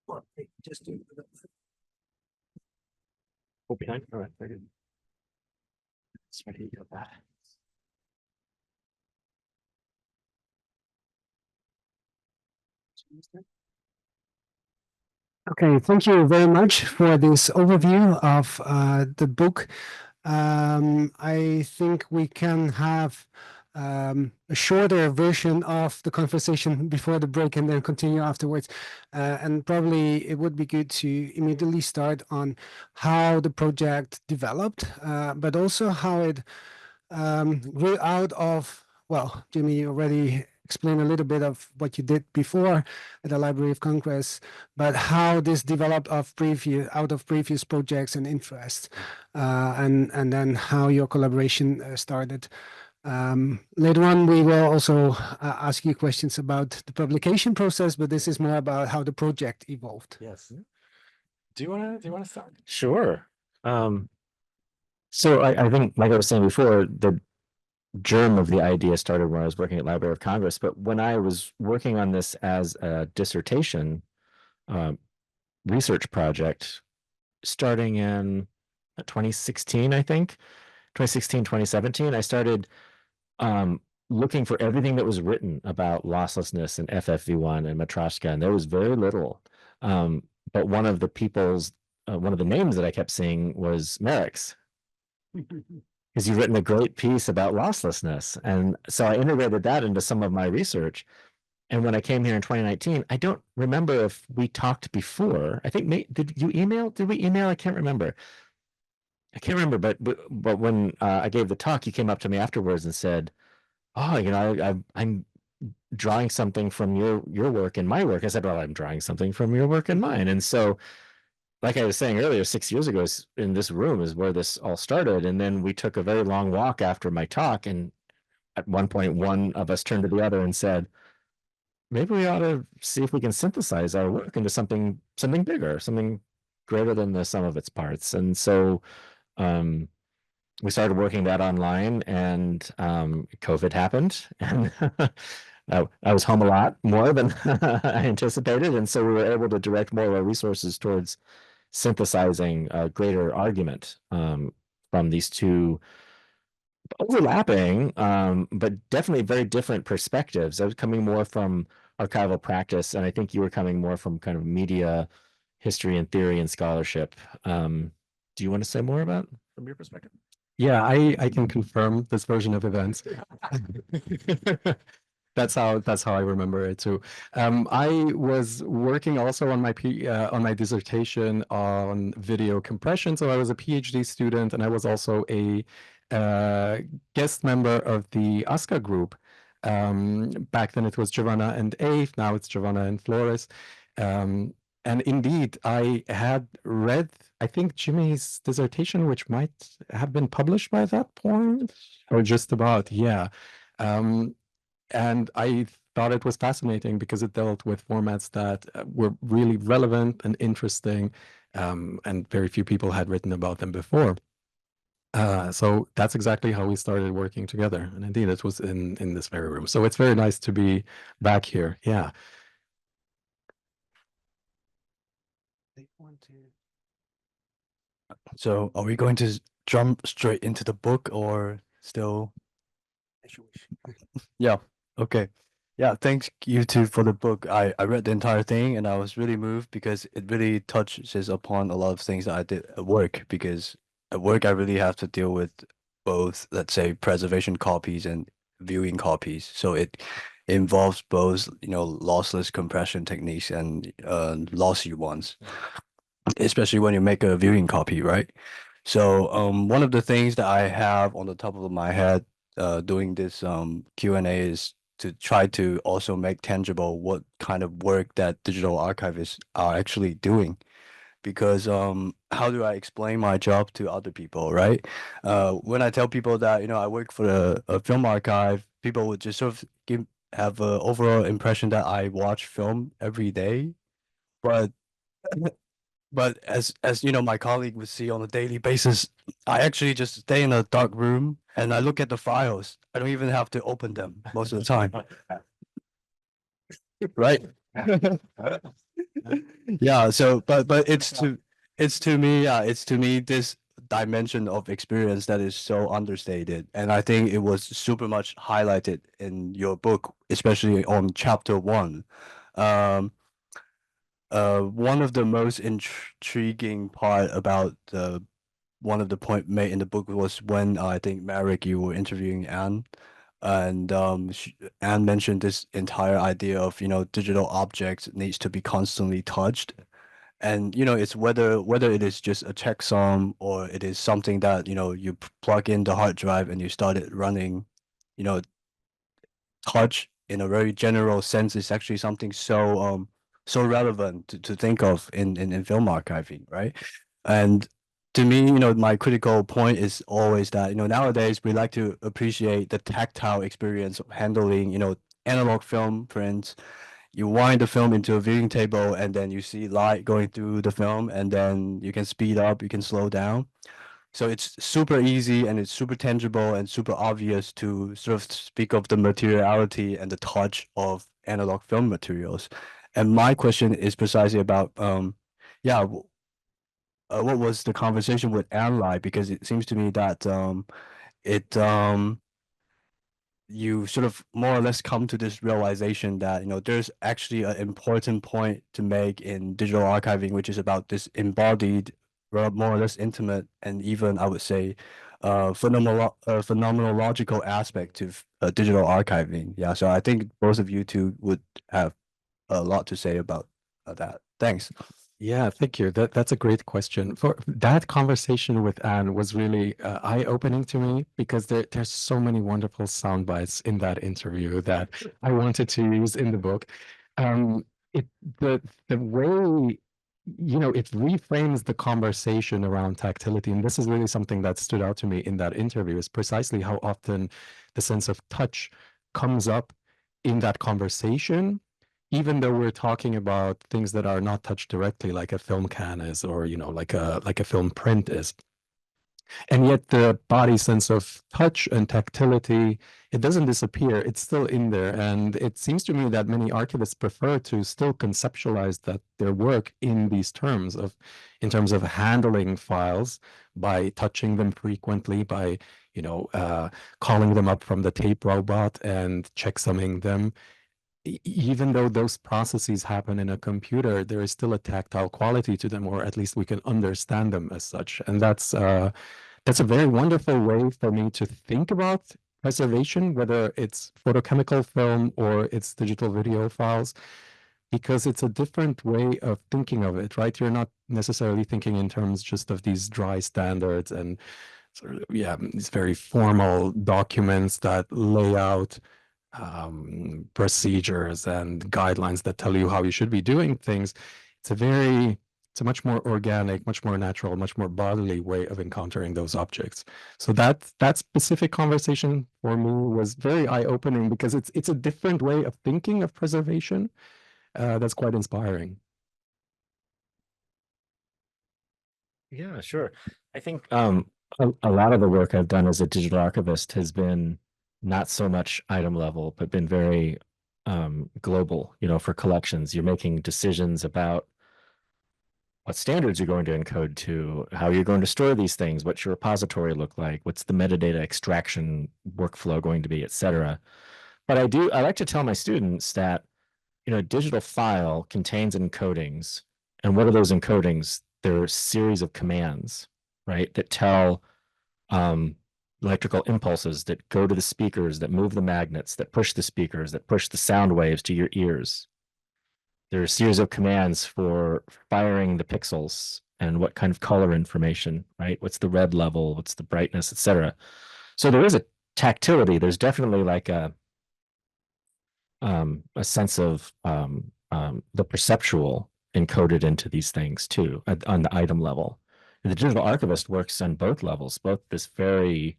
Well, just do Oh, behind. All right, very good. It's ready to go back. Okay, thank you very much for this overview of the book. I think we can have a shorter version of the conversation before the break and then continue afterwards. And probably it would be good to immediately start on how the project developed, but also how it grew out of, well, Jimi already explained a little bit of what you did before at the Library of Congress, but how this developed out of previous projects and interests, and then how your collaboration started. Later on, we will also ask you questions about the publication process, but this is more about how the project evolved. Yes. Do you want to start? Sure. So I think, like I was saying before, the germ of the idea started when I was working at Library of Congress. But when I was working on this as a dissertation research project, starting in 2016, I think, 2016, 2017, I started looking for everything that was written about losslessness and FFV1 and Matryoshka, and there was very little. But one of the names that I kept seeing was Marek's. Because you've written a great piece about losslessness. And so I integrated that into some of my research. And when I came here in 2019, I don't remember if we talked before. I think, did you email? Did we email? I can't remember. But when I gave the talk, you came up to me afterwards and said, oh, you know, I'm drawing something from your work and my work. I said, well, I'm drawing something from your work and mine. And so, like I was saying earlier, 6 years ago in this room is where this all started. And then we took a very long walk after my talk. And at one point, one of us turned to the other and said, maybe we ought to see if we can synthesize our work into something bigger, something greater than the sum of its parts. And so we started working that online, and COVID happened. And I was home a lot more than I anticipated. And so we were able to direct more of our resources towards synthesizing a greater argument from these two overlapping, but definitely very different perspectives. I was coming more from archival practice, and I think you were coming more from kind of media history and theory and scholarship. Do you want to say more about from your perspective? Yeah, I can confirm this version of events. That's how I remember it too. I was working also on my dissertation on video compression. So I was a PhD student, and I was also a guest member of the ASCA group. Back then it was Giovanna and Ave, now it's Giovanna and Flores. And indeed, I had read, I think, Jimi's dissertation, which might have been published by that point, or just about, yeah. And I thought it was fascinating because it dealt with formats that were really relevant and interesting, and very few people had written about them before. So that's exactly how we started working together. And indeed, it was in this very room. So it's very nice to be back here. Yeah. So are we going to jump straight into the book or still? Yeah. Okay. Yeah. Thanks you two for the book. I read the entire thing and I was really moved because it really touches upon a lot of things that I did at work, because at work I really have to deal with both, let's say, preservation copies and viewing copies. So it involves both, lossless compression techniques and lossy ones, especially when you make a viewing copy, right? So one of the things that I have on the top of my head doing this Q&A is to try to also make tangible what kind of work that digital archivists are actually doing. Because how do I explain my job to other people, right? When I tell people that, I work for a film archive, people would just sort of have an overall impression that I watch film every day. But as my colleague would see on a daily basis, I actually just stay in a dark room and I look at the files. I don't even have to open them most of the time. Right? Yeah, so but it's to me this dimension of experience that is so understated, and I think it was super much highlighted in your book, especially on chapter 1. One of the most intriguing part about one of the point made in the book was when I think, Marek, you were interviewing Anne, and Anne mentioned this entire idea of, digital objects needs to be constantly touched. And, it's whether it is just a checksum or it is something that, you plug in the hard drive and you start it running, touch in a very general sense is actually something so relevant to think of in film archiving, right? And to me, my critical point is always that, nowadays we like to appreciate the tactile experience of handling, analog film prints. You wind the film into a viewing table and then you see light going through the film, and then you can speed up, you can slow down. So it's super easy and it's super tangible and super obvious to sort of speak of the materiality and the touch of analog film materials. And my question is precisely about, what was the conversation with Anne like? Because it seems to me that it you sort of more or less come to this realization that, there's actually an important point to make in digital archiving, which is about this embodied, more or less intimate, and even, I would say, phenomenological aspect to digital archiving. Yeah, so I think both of you two would have a lot to say about that. Thanks. Yeah, thank you. That's a great question. For that conversation with Anne was really eye-opening to me, because there's so many wonderful sound bites in that interview that I wanted to use in the book. It the way, it reframes the conversation around tactility, and this is really something that stood out to me in that interview, is precisely how often the sense of touch comes up in that conversation, even though we're talking about things that are not touched directly, like a film can is, or like a film print is. And yet the body sense of touch and tactility, it doesn't disappear. It's still in there. And it seems to me that many archivists prefer to still conceptualize that their work in these terms of, in terms of handling files by touching them frequently, by, calling them up from the tape robot and checksumming them. Even though those processes happen in a computer, there is still a tactile quality to them, or at least we can understand them as such. And that's a very wonderful way for me to think about preservation, whether it's photochemical film or it's digital video files, because it's a different way of thinking of it, right? You're not necessarily thinking in terms just of these dry standards and sort of, these very formal documents that lay out procedures and guidelines that tell you how you should be doing things. It's a much more organic, much more natural, much more bodily way of encountering those objects. So that specific conversation for me was very eye-opening because it's a different way of thinking of preservation that's quite inspiring. Yeah, sure. I think a lot of the work I've done as a digital archivist has been not so much item level, but been very global, for collections. You're making decisions about what standards you're going to encode to, how you're going to store these things, what's your repository look like, what's the metadata extraction workflow going to be, et cetera. But I like to tell my students that, a digital file contains encodings. And what are those encodings? They're a series of commands, right, that tell electrical impulses that go to the speakers, that move the magnets, that push the speakers, that push the sound waves to your ears. There are a series of commands for firing the pixels and what kind of color information, right? What's the red level? What's the brightness, et cetera. So there is a tactility. There's definitely like a sense of the perceptual encoded into these things too, on the item level. And the digital archivist works on both levels, both this very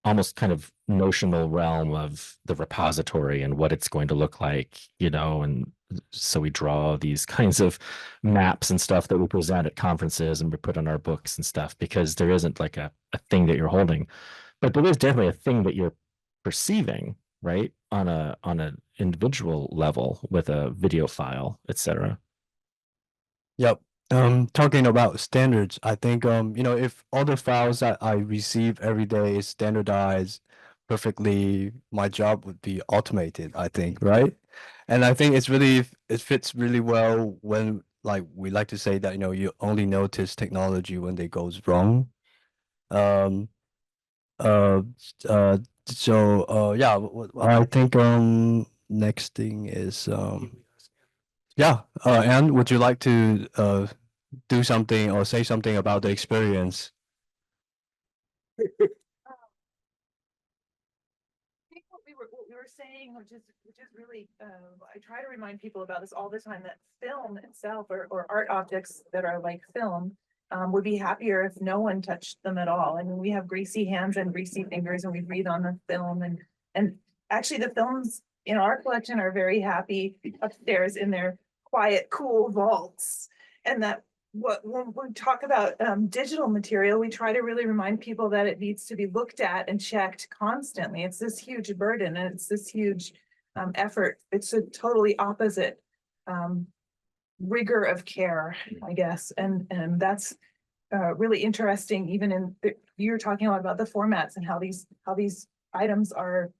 almost kind of notional realm of the repository and what it's going to look like, and so we draw these kinds of maps and stuff that we present at conferences and we put on our books and stuff, because there isn't like a thing that you're holding, but there is definitely a thing that you're perceiving, right, on an individual level with a video file, etc. Yep. Talking about standards, I think if all the files that I receive every day is standardized perfectly, my job would be automated, I think, right? And I think it fits really well when, like, we like to say that you only notice technology when it goes wrong. Um uh yeah, I think next thing is yeah, Anne, would you like to do something or say something about the experience? I think what we were saying, which is really, I try to remind people about this all the time, that film itself or art objects that are like film would be happier if no one touched them at all. I mean, we have greasy hands and greasy fingers, and we breathe on the film, and actually the films in our collection are very happy upstairs in their quiet, cool vaults. And that when we talk about digital material, we try to really remind people that it needs to be looked at and checked constantly. It's this huge burden and it's this huge effort. It's a totally opposite rigor of care, I guess. And that's really interesting. Even in you're talking a lot about the formats and how these items are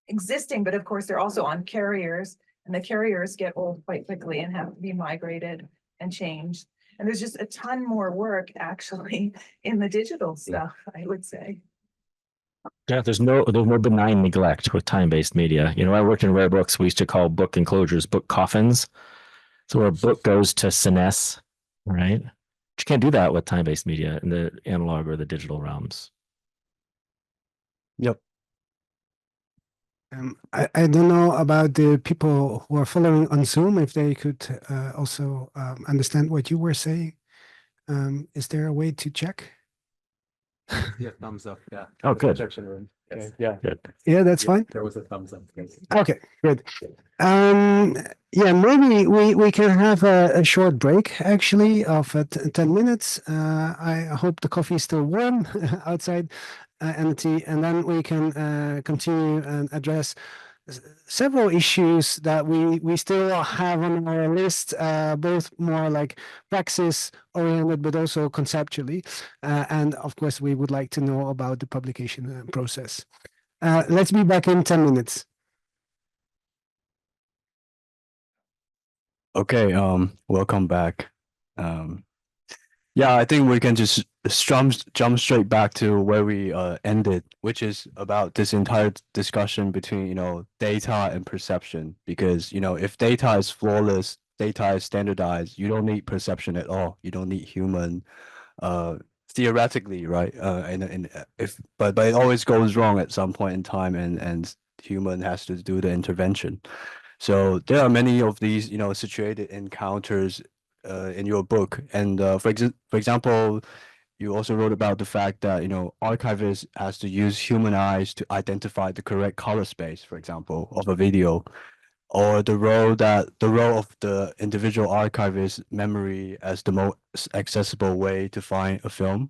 existing, but of course they're also on carriers, and the carriers get old quite quickly and have to be migrated and changed. And there's just a ton more work actually in the digital stuff, I would say. Yeah, there's no benign neglect with time-based media. I worked in rare books. We used to call book enclosures book coffins. So where a book goes to senesce, right? But you can't do that with time-based media in the analog or the digital realms. Yep. I don't know about the people who are following on Zoom, if they could also understand what you were saying. Is there a way to check? Yeah, thumbs up. Yeah. Oh, good. Projection room. Yes. Yeah. Good. Yeah, that's fine. There was a thumbs up. Yes. Okay, good. Yeah, maybe we can have a short break actually of 10 minutes. I hope the coffee is still warm outside and the tea, and then we can continue and address several issues that we still have on our list, both more like praxis oriented, but also conceptually. And of course, we would like to know about the publication process. Let's be back in 10 minutes. Okay, welcome back. Yeah, I think we can just jump straight back to where we ended, which is about this entire discussion between, data and perception. Because, if data is flawless, data is standardized, you don't need perception at all. You don't need human, theoretically, right? But it always goes wrong at some point in time, and human has to do the intervention. So there are many of these, situated encounters in your book. And for example, you also wrote about the fact that, archivists has to use human eyes to identify the correct color space, for example, of a video, or the role of the individual archivist memory as the most accessible way to find a film.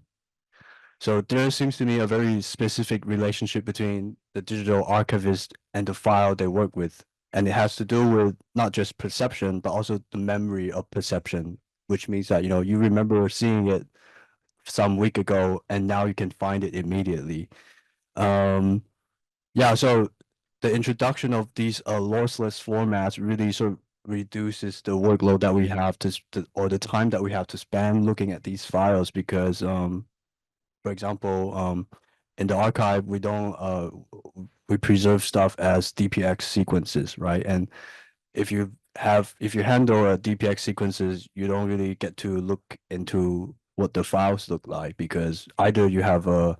So there seems to me a very specific relationship between the digital archivist and the file they work with. And it has to do with not just perception, but also the memory of perception, which means that, you remember seeing it some week ago and now you can find it immediately. Yeah, so the introduction of these lossless formats really sort of reduces the workload that we have or the time that we have to spend looking at these files, because for example, in the archive we don't we preserve stuff as DPX sequences, right? And if you handle DPX sequences, you don't really get to look into what the files look like, because either you have a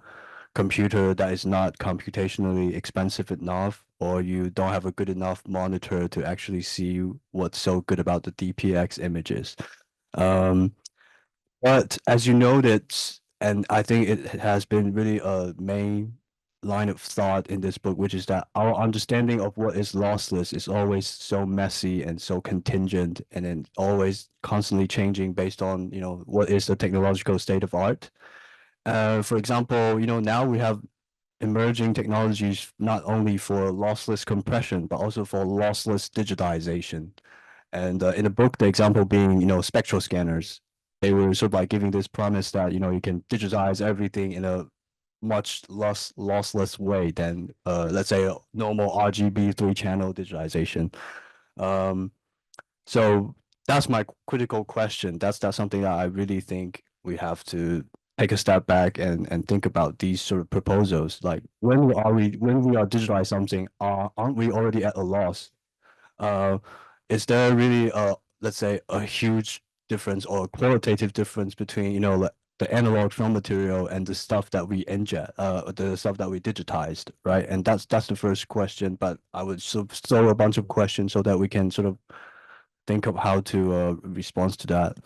computer that is not computationally expensive enough, or you don't have a good enough monitor to actually see what's so good about the DPX images. But as you noted, and I think it has been really a main line of thought in this book, which is that our understanding of what is lossless is always so messy and so contingent, and then always constantly changing based on, what is the technological state of art. For example, now we have emerging technologies not only for lossless compression, but also for lossless digitization. And in the book, the example being, spectral scanners. They were sort of like giving this promise that, you can digitize everything in a much less lossless way than, let's say, a normal RGB 3-channel digitization. So that's my critical question. That's something that I really think we have to take a step back and think about these sort of proposals. Like, when we are digitizing something, aren't we already at a loss? Is there really let's say a huge difference or a qualitative difference between, the analog film material and the stuff that we inject, the stuff that we digitized, right? And that's the first question, but I would sort of throw a bunch of questions so that we can sort of think of how to respond to that.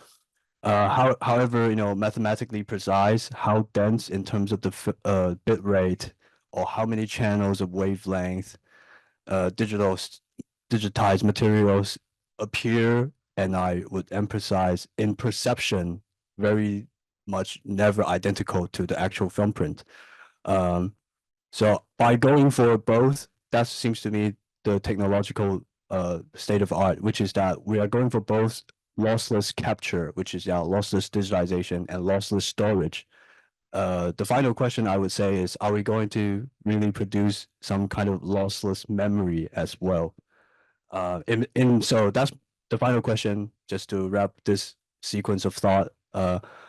However, mathematically precise, how dense in terms of the bit rate, or how many channels of wavelength digitized materials appear, and I would emphasize in perception, very much never identical to the actual film print. So by going for both, that seems to me the technological state of art, which is that we are going for both lossless capture, which is lossless digitization, and lossless storage. The final question I would say is, are we going to really produce some kind of lossless memory as well? So that's the final question, just to wrap this sequence of thought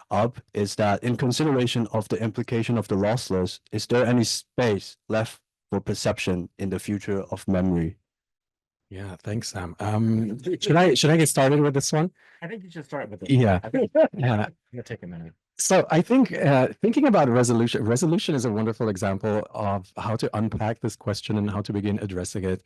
up, is that in consideration of the implication of the lossless, is there any space left for perception in the future of memory? Yeah, thanks, Sam. Should I get started with this one? I think you should start with it. Yeah. I think Yeah. it'll take a minute. So I think thinking about resolution is a wonderful example of how to unpack this question and how to begin addressing it.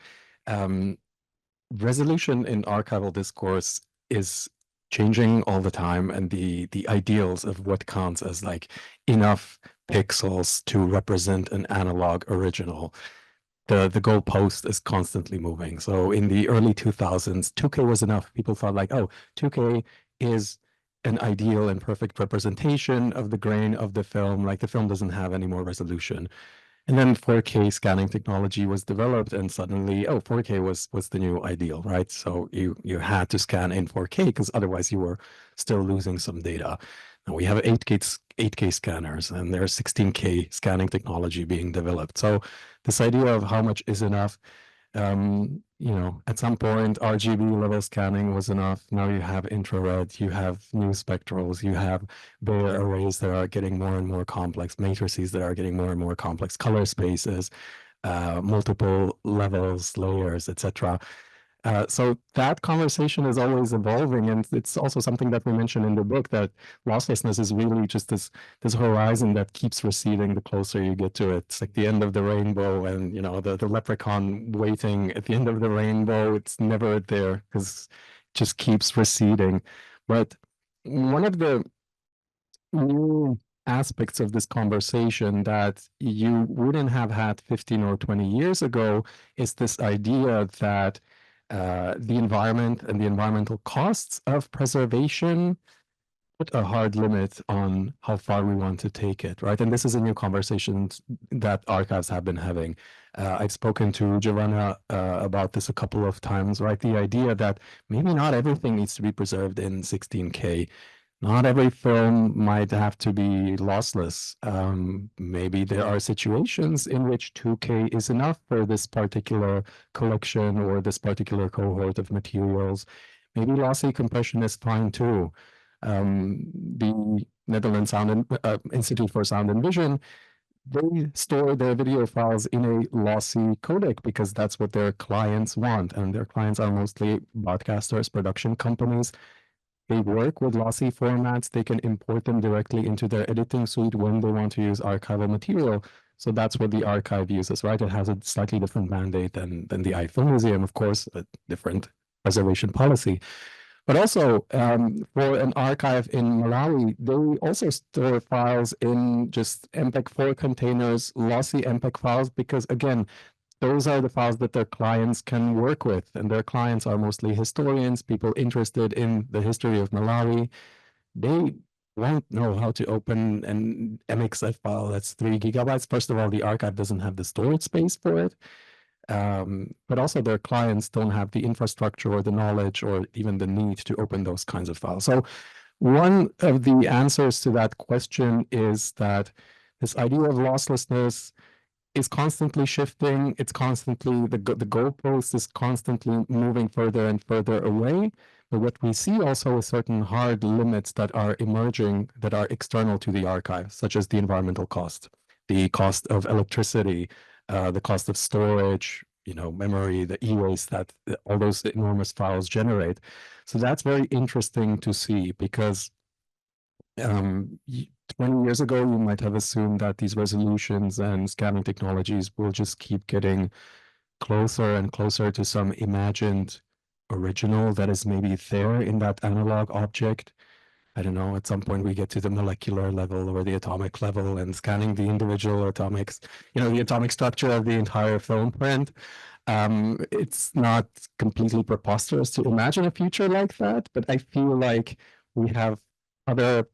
Resolution in archival discourse is changing all the time, and the ideals of what counts as like enough pixels to represent an analog original. The goalpost is constantly moving. So in the early 2000s, 2K was enough. People thought like, oh, 2K is an ideal and perfect representation of the grain of the film. Like, the film doesn't have any more resolution. And then 4K scanning technology was developed, and suddenly, 4K was the new ideal, right? So you had to scan in 4K, because otherwise you were still losing some data. Now we have 8K scanners, and there's 16K scanning technology being developed. So this idea of how much is enough, at some point RGB level scanning was enough. Now you have infrared, you have new spectrals, you have Bayer arrays that are getting more and more complex, matrices that are getting more and more complex, color spaces, multiple levels, layers, etc. So that conversation is always evolving, and it's also something that we mention in the book, that losslessness is really just this horizon that keeps receding the closer you get to it. It's like the end of the rainbow, and the leprechaun waiting at the end of the rainbow. It's never there because it just keeps receding. But one of the new aspects of this conversation that you wouldn't have had 15 or 20 years ago is this idea that the environment and the environmental costs of preservation put a hard limit on how far we want to take it, right? And this is a new conversation that archives have been having. I've spoken to Giovanna about this a couple of times, right? The idea that maybe not everything needs to be preserved in 16K. Not every film might have to be lossless. Maybe there are situations in which 2K is enough for this particular collection or this particular cohort of materials. Maybe lossy compression is fine too. The Netherlands Institute for Sound and Vision, they store their video files in a lossy codec because that's what their clients want. And their clients are mostly broadcasters, production companies. They work with lossy formats. They can import them directly into their editing suite when they want to use archival material. So that's what the archive uses, right? It has a slightly different mandate than the Filmmuseum, of course, a different preservation policy. But also, for an archive in Malawi, they also store files in just MPEG-4 containers, lossy MPEG files, because again, those are the files that their clients can work with, and their clients are mostly historians, people interested in the history of Malawi. They won't know how to open an MXF file that's 3 gigabytes. First of all, the archive doesn't have the storage space for it, but also their clients don't have the infrastructure or the knowledge or even the need to open those kinds of files. So one of the answers to that question is that this idea of losslessness is constantly shifting. It's constantly, the goalpost is constantly moving further and further away. But what we see also is certain hard limits that are emerging that are external to the archive, such as the environmental cost, the cost of electricity, the cost of storage, memory, the e-waste that all those enormous files generate. So that's very interesting to see because 20 years ago, you might have assumed that these resolutions and scanning technologies will just keep getting closer and closer to some imagined original that is maybe there in that analog object. I don't know, at some point we get to the molecular level or the atomic level and scanning the individual atomics, the atomic structure of the entire film print. It's not completely preposterous to imagine a future like that, but I feel like we have other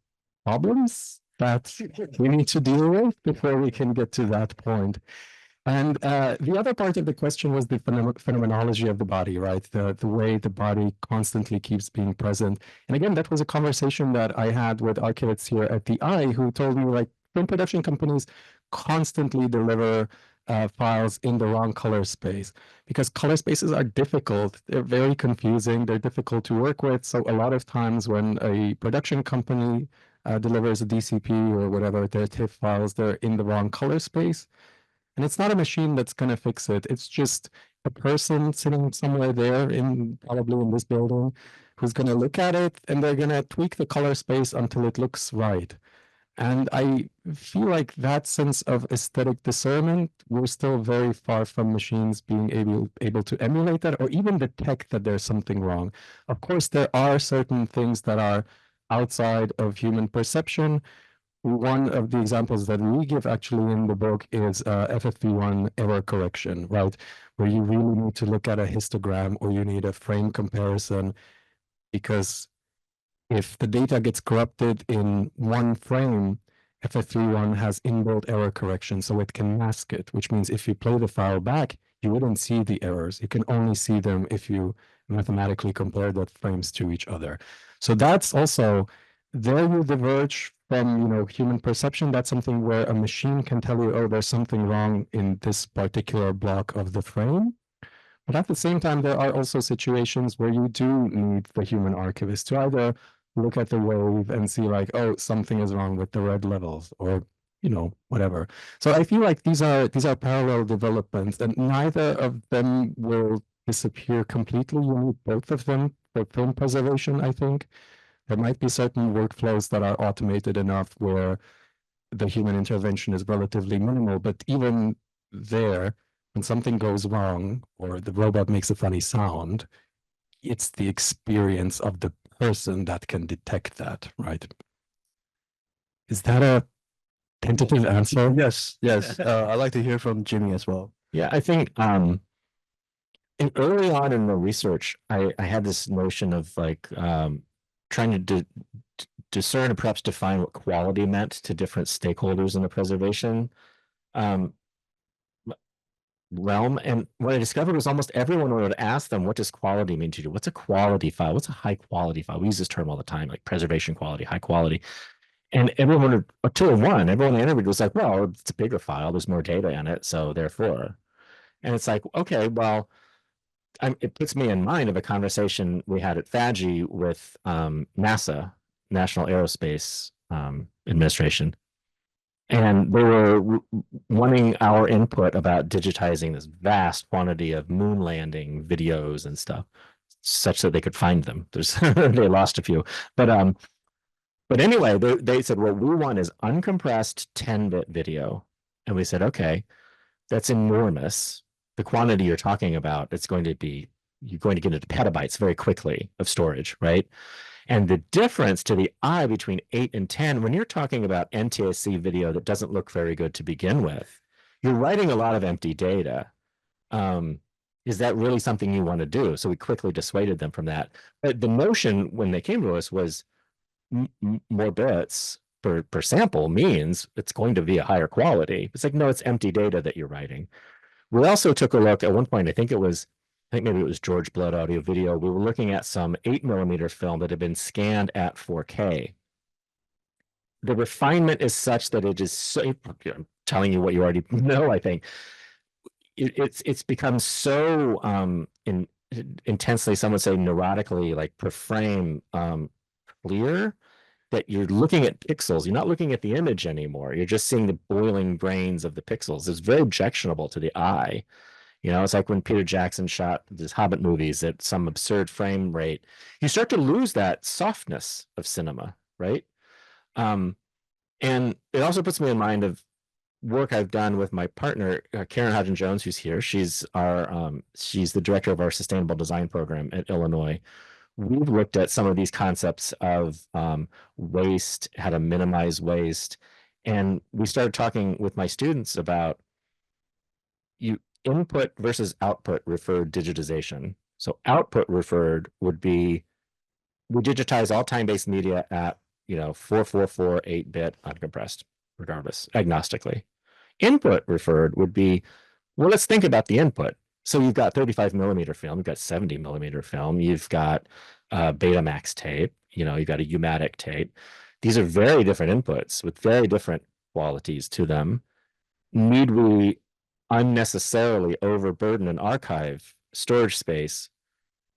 problems that we need to deal with before we can get to that point. And the other part of the question was the phenomenology of the body, right? The way the body constantly keeps being present. And again, that was a conversation that I had with archivists here at the Eye, who told me, like, film production companies constantly deliver files in the wrong color space because color spaces are difficult. They're very confusing. They're difficult to work with. So a lot of times when a production company delivers a DCP or whatever, their TIFF files, they're in the wrong color space. And it's not a machine that's going to fix it. It's just a person sitting somewhere there probably in this building who's going to look at it and they're going to tweak the color space until it looks right. And I feel like that sense of aesthetic discernment, we're still very far from machines being able to emulate that, or even detect that there's something wrong. Of course, there are certain things that are outside of human perception. One of the examples that we give actually in the book is FFV1 error correction, right? Where you really need to look at a histogram or you need a frame comparison, because if the data gets corrupted in one frame, FFV1 has inbuilt error correction, so it can mask it, which means if you play the file back, you wouldn't see the errors. You can only see them if you mathematically compare the frames to each other. So that's also, there you diverge from human perception. That's something where a machine can tell you, oh, there's something wrong in this particular block of the frame. But at the same time, there are also situations where you do need the human archivist to either look at the wave and see like, oh, something is wrong with the red levels, or whatever. So I feel like these are parallel developments, and neither of them will disappear completely. You need both of them for film preservation, I think. There might be certain workflows that are automated enough where the human intervention is relatively minimal, but even there, when something goes wrong or the robot makes a funny sound, it's the experience of the person that can detect that, right? Is that a tentative answer? Yes, yes. I'd like to hear from Jimmy as well. Yeah, I think early on in the research, I had this notion of like trying to discern and perhaps define what quality meant to different stakeholders in the preservation realm. And what I discovered was almost everyone would ask them, what does quality mean to you? What's a quality file? What's a high quality file? We use this term all the time, like preservation quality, high quality. And everyone, everyone I interviewed was like, well, it's a bigger file. There's more data in it. So therefore, and it's like, okay, well, it puts me in mind of a conversation we had at FAGI with NASA, National Aerospace Administration. And they were wanting our input about digitizing this vast quantity of moon landing videos and stuff, such that they could find them. They lost a few, but anyway, they said, well, we want is uncompressed 10-bit video, and we said, okay, that's enormous. The quantity you're talking about, you're going to get into petabytes very quickly of storage, right? And the difference to the eye between 8 and 10, when you're talking about NTSC video that doesn't look very good to begin with, you're writing a lot of empty data. Is that really something you want to do? So we quickly dissuaded them from that. But the notion when they came to us was more bits per sample means it's going to be a higher quality. It's like, no, it's empty data that you're writing. We also took a look at one point, I think maybe it was George Blood Audio Video. We were looking at some 8mm film that had been scanned at 4K. The refinement is such that it is so, I'm telling you what you already know, I think. It's become so intensely, some would say neurotically, like per frame clear, that you're looking at pixels. You're not looking at the image anymore. You're just seeing the boiling grains of the pixels. It's very objectionable to the eye. You know, it's like when Peter Jackson shot his Hobbit movies at some absurd frame rate. You start to lose that softness of cinema, right? And it also puts me in mind of work I've done with my partner, Karen Hodgen-Jones, who's here. She's the director of our sustainable design program at Illinois. We've looked at some of these concepts of waste, how to minimize waste. And we started talking with my students about input versus output referred digitization. So output referred would be, we digitize all time-based media at 444 8-bit uncompressed, regardless, agnostically. Input referred would be, well, let's think about the input. So you've got 35mm film, you've got 70mm film, you've got Betamax tape, you've got a U-matic tape. These are very different inputs with very different qualities to them. Need we unnecessarily overburden an archive storage space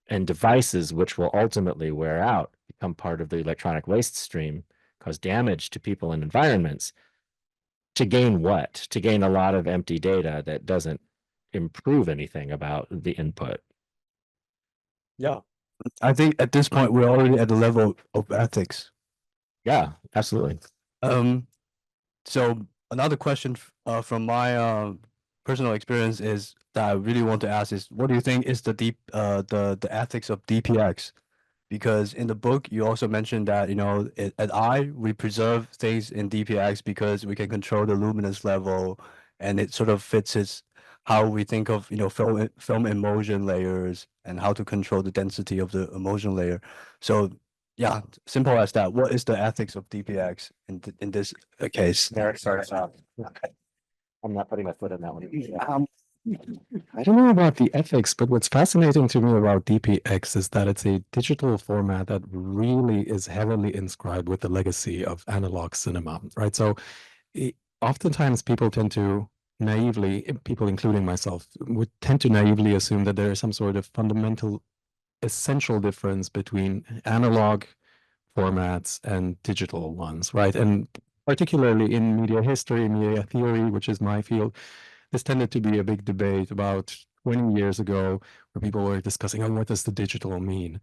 and devices which will ultimately wear out, become part of the electronic waste stream, cause damage to people and environments, to gain what? To gain a lot of empty data that doesn't improve anything about the input. Yeah, I think at this point we're already at the level of ethics. Yeah, absolutely. So another question from my personal experience is that I really want to ask is, what do you think is the ethics of DPX? Because in the book you also mentioned that at I we preserve things in DPX because we can control the luminance level, and it sort of fits how we think of film emulsion layers and how to control the density of the emulsion layer. So yeah, simple as that. What is the ethics of DPX in this case? Marek starts off. I'm not putting my foot in that one. I don't know about the ethics, but what's fascinating to me about DPX is that it's a digital format that really is heavily inscribed with the legacy of analog cinema, right? So oftentimes people tend to naively, people including myself, would tend to naively assume that there is some sort of fundamental, essential difference between analog formats and digital ones, right? And particularly in media history, media theory, which is my field, this tended to be a big debate about 20 years ago, where people were discussing, oh, what does the digital mean?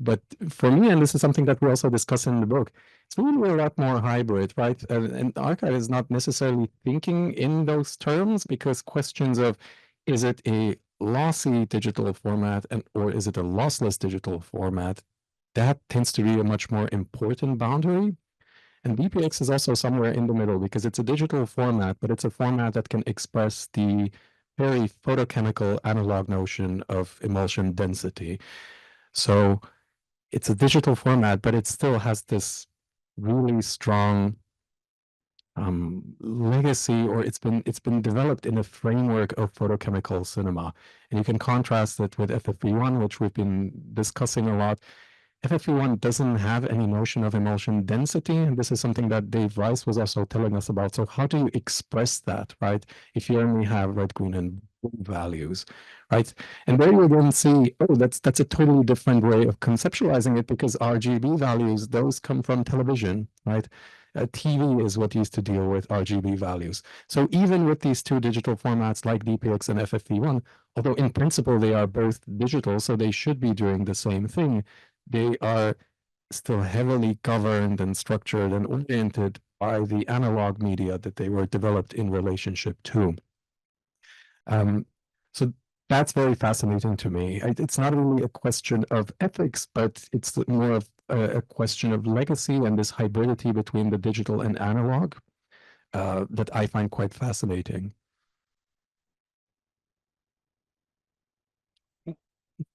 But for me, and this is something that we also discuss in the book, it's really a lot more hybrid, right? And archive is not necessarily thinking in those terms, because questions of, is it a lossy digital format or is it a lossless digital format, that tends to be a much more important boundary. And DPX is also somewhere in the middle, because it's a digital format, but it's a format that can express the very photochemical analog notion of emulsion density. So it's a digital format, but it still has this really strong legacy, or it's been developed in a framework of photochemical cinema. And you can contrast it with FFV1, which we've been discussing a lot. FFV1 doesn't have any notion of emulsion density, and this is something that Dave Rice was also telling us about. So how do you express that, right? If you only have red, green, and blue values, right? And there you again see, oh, that's a totally different way of conceptualizing it, because RGB values, those come from television, right? TV is what used to deal with RGB values. So even with these two digital formats like DPX and FFV1, although in principle they are both digital, so they should be doing the same thing, they are still heavily governed and structured and oriented by the analog media that they were developed in relationship to. So that's very fascinating to me. It's not really a question of ethics, but it's more of a question of legacy and this hybridity between the digital and analog that I find quite fascinating.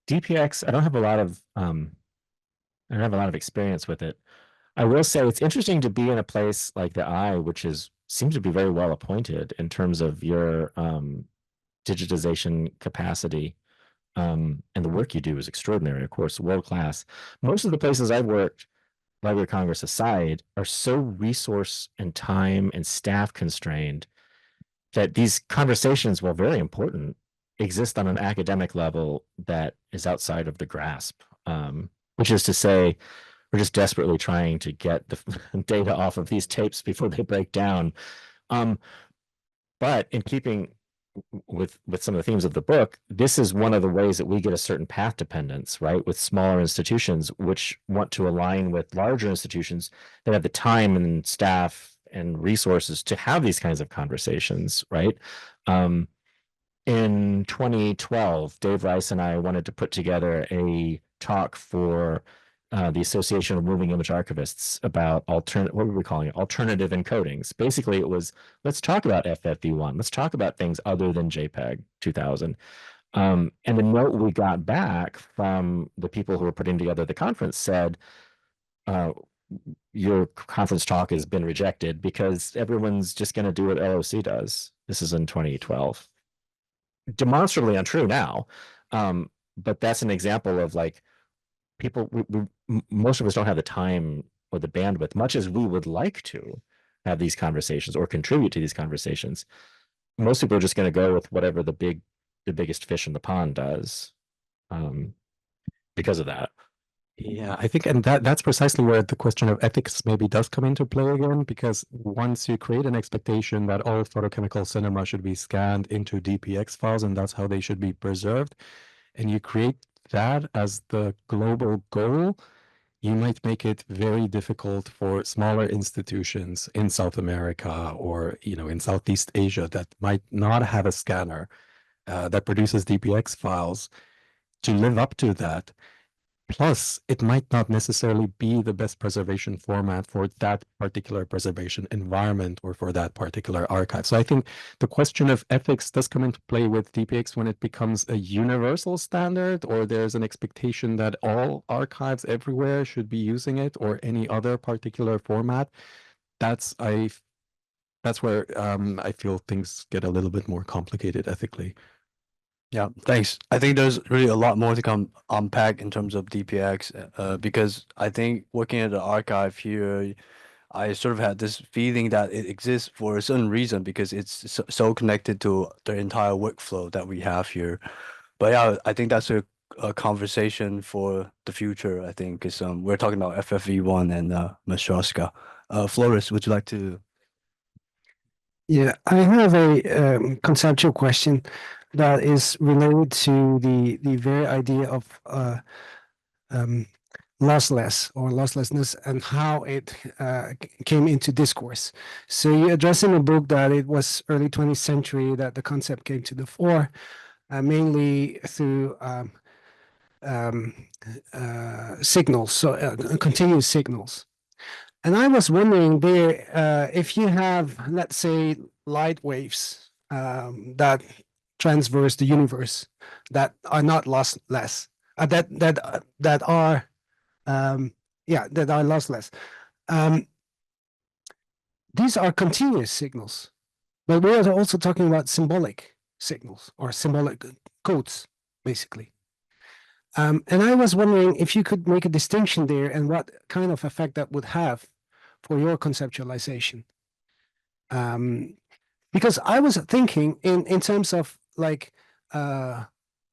DPX, I don't have a lot of experience with it. I will say it's interesting to be in a place like the Eye, which seems to be very well appointed in terms of your digitization capacity. And the work you do is extraordinary, of course, world class. Most of the places I've worked, Library of Congress aside, are so resource and time and staff constrained that these conversations, while very important, exist on an academic level that is outside of the grasp. Which is to say, we're just desperately trying to get the data off of these tapes before they break down. But in keeping with some of the themes of the book, this is one of the ways that we get a certain path dependence, right? With smaller institutions, which want to align with larger institutions that have the time and staff and resources to have these kinds of conversations, right? In 2012, Dave Rice and I wanted to put together a talk for the Association of Moving Image Archivists about what were we calling it? Alternative encodings. Basically, it was, let's talk about FFV1. Let's talk about things other than JPEG 2000. And the note we got back from the people who were putting together the conference said, your conference talk has been rejected because everyone's just going to do what LOC does. This is in 2012. Demonstrably untrue now, but that's an example of like people. Most of us don't have the time or the bandwidth, much as we would like to have these conversations or contribute to these conversations. Most people are just going to go with whatever the biggest fish in the pond does, because of that. Yeah, I think, and that's precisely where the question of ethics maybe does come into play again, because once you create an expectation that all photochemical cinema should be scanned into DPX files and that's how they should be preserved, and you create that as the global goal, you might make it very difficult for smaller institutions in South America or, in Southeast Asia that might not have a scanner that produces DPX files to live up to that. Plus, it might not necessarily be the best preservation format for that particular preservation environment or for that particular archive. So I think the question of ethics does come into play with DPX when it becomes a universal standard, or there's an expectation that all archives everywhere should be using it or any other particular format. That's where I feel things get a little bit more complicated ethically. Yeah, thanks. I think there's really a lot more to unpack in terms of DPX, because I think working at the archive here, I sort of had this feeling that it exists for a certain reason because it's so connected to the entire workflow that we have here. But yeah, I think that's a conversation for the future, I think, because we're talking about FFV1 and Matryoshka. Floris, would you like to? Yeah, I have a conceptual question. that is related to the very idea of lossless or losslessness and how it came into discourse. So you address in the book that it was early 20th century that the concept came to the fore, mainly through signals, so continuous signals. And I was wondering there, if you have, let's say, light waves that transverse the universe that are not lossless, that are that are lossless. These are continuous signals, but we are also talking about symbolic signals or symbolic codes, basically. And I was wondering if you could make a distinction there and what kind of effect that would have for your conceptualization. Because I was thinking in terms of like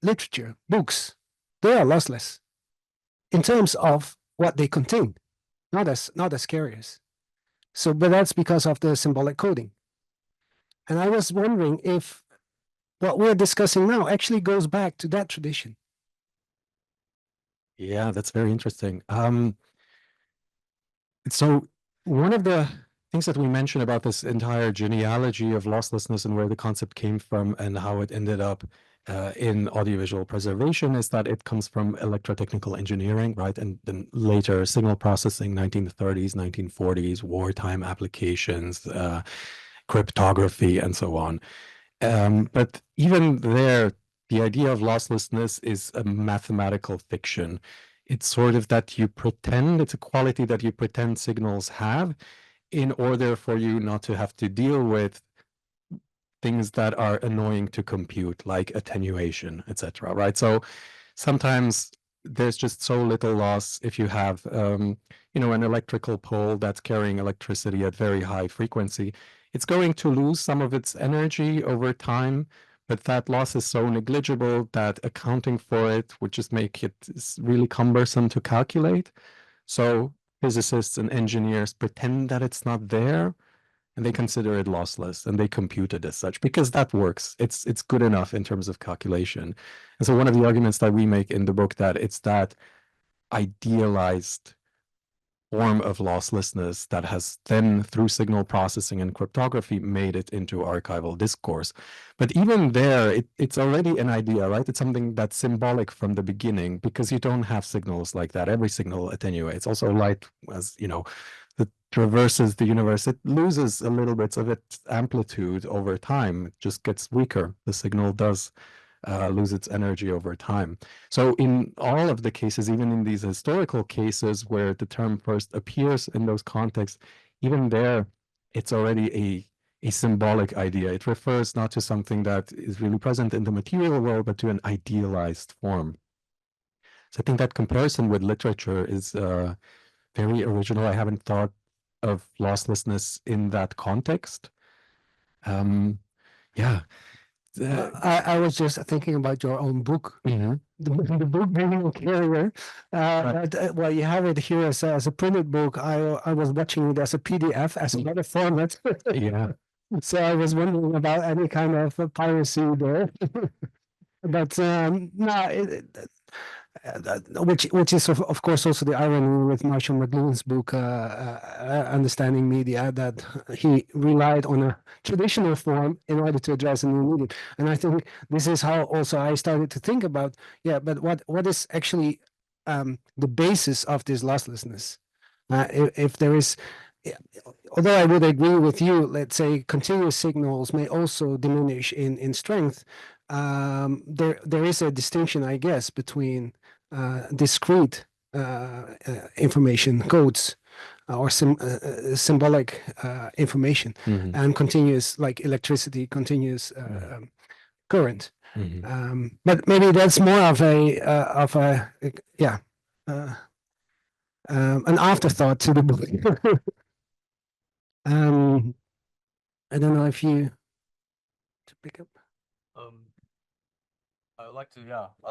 literature, books, they are lossless in terms of what they contain, not as carriers. So, but that's because of the symbolic coding. And I was wondering if what we're discussing now actually goes back to that tradition. Yeah, that's very interesting. So one of the things that we mentioned about this entire genealogy of losslessness and where the concept came from and how it ended up in audiovisual preservation is that it comes from electrotechnical engineering, right? And then later signal processing, 1930s, 1940s, wartime applications, cryptography, and so on. But even there, the idea of losslessness is a mathematical fiction. It's sort of that you pretend, it's a quality that you pretend signals have in order for you not to have to deal with things that are annoying to compute, like attenuation, etc. Right? So sometimes there's just so little loss if you have, an electrical pole that's carrying electricity at very high frequency. It's going to lose some of its energy over time, but that loss is so negligible that accounting for it would just make it really cumbersome to calculate. So physicists and engineers pretend that it's not there, and they consider it lossless, and they compute it as such because that works. It's good enough in terms of calculation. And so one of the arguments that we make in the book that it's that idealized form of losslessness that has then, through signal processing and cryptography, made it into archival discourse. But even there, it's already an idea, right? It's something that's symbolic from the beginning because you don't have signals like that. Every signal attenuates. Also, light, as you know, that traverses the universe, it loses a little bit of its amplitude over time. It just gets weaker. The signal does lose its energy over time. So in all of the cases, even in these historical cases where the term first appears in those contexts, even there, it's already a symbolic idea. It refers not to something that is really present in the material world, but to an idealized form. So I think that comparison with literature is very original. I haven't thought of losslessness in that context. Yeah. I was just thinking about your own book, Mhm. the book being a carrier. Right. Well, you have it here as a printed book. I was watching it as a PDF, as another format. Yeah. So I was wondering about any kind of piracy there. But no, which is of course also the irony with Marshall McLuhan's book, Understanding Media, that he relied on a traditional form in order to address a new medium. And I think this is how also I started to think about, but what is actually the basis of this losslessness? If there is, although I would agree with you, let's say continuous signals may also diminish in strength. There is a distinction, I guess, between discrete information codes or symbolic information Mhm. and continuous, like electricity, continuous current. Mhm. But maybe that's more of a an afterthought to the book. I don't know if you to pick up. I'd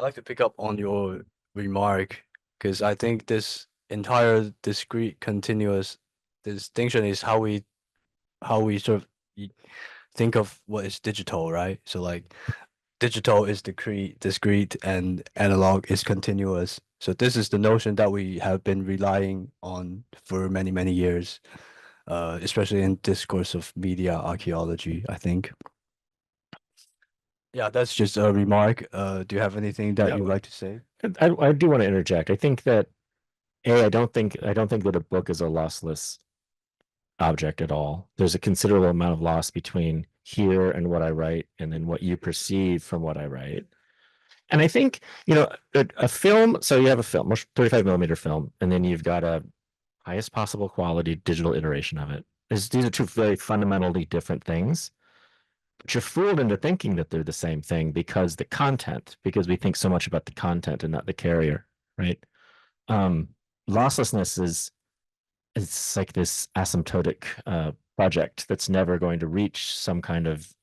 like to pick up on your remark because I think this entire discrete continuous distinction is how we sort of think of what is digital, right? So like digital is discrete and analog is continuous. So this is the notion that we have been relying on for many, many years, especially in discourse of media archaeology, I think. Yeah, that's just a remark. Do you have anything that Yeah. you'd like to say? I do want to interject. I think that I don't think that a book is a lossless object at all. There's a considerable amount of loss between here and what I write, and then what you perceive from what I write. And I think, a film, so you have a film, 35 millimeter film, and then you've got a highest possible quality digital iteration of it. These are two very fundamentally different things. But you're fooled into thinking that they're the same thing because because we think so much about the content and not the carrier, right? Losslessness it's like this asymptotic project that's never going to reach some kind of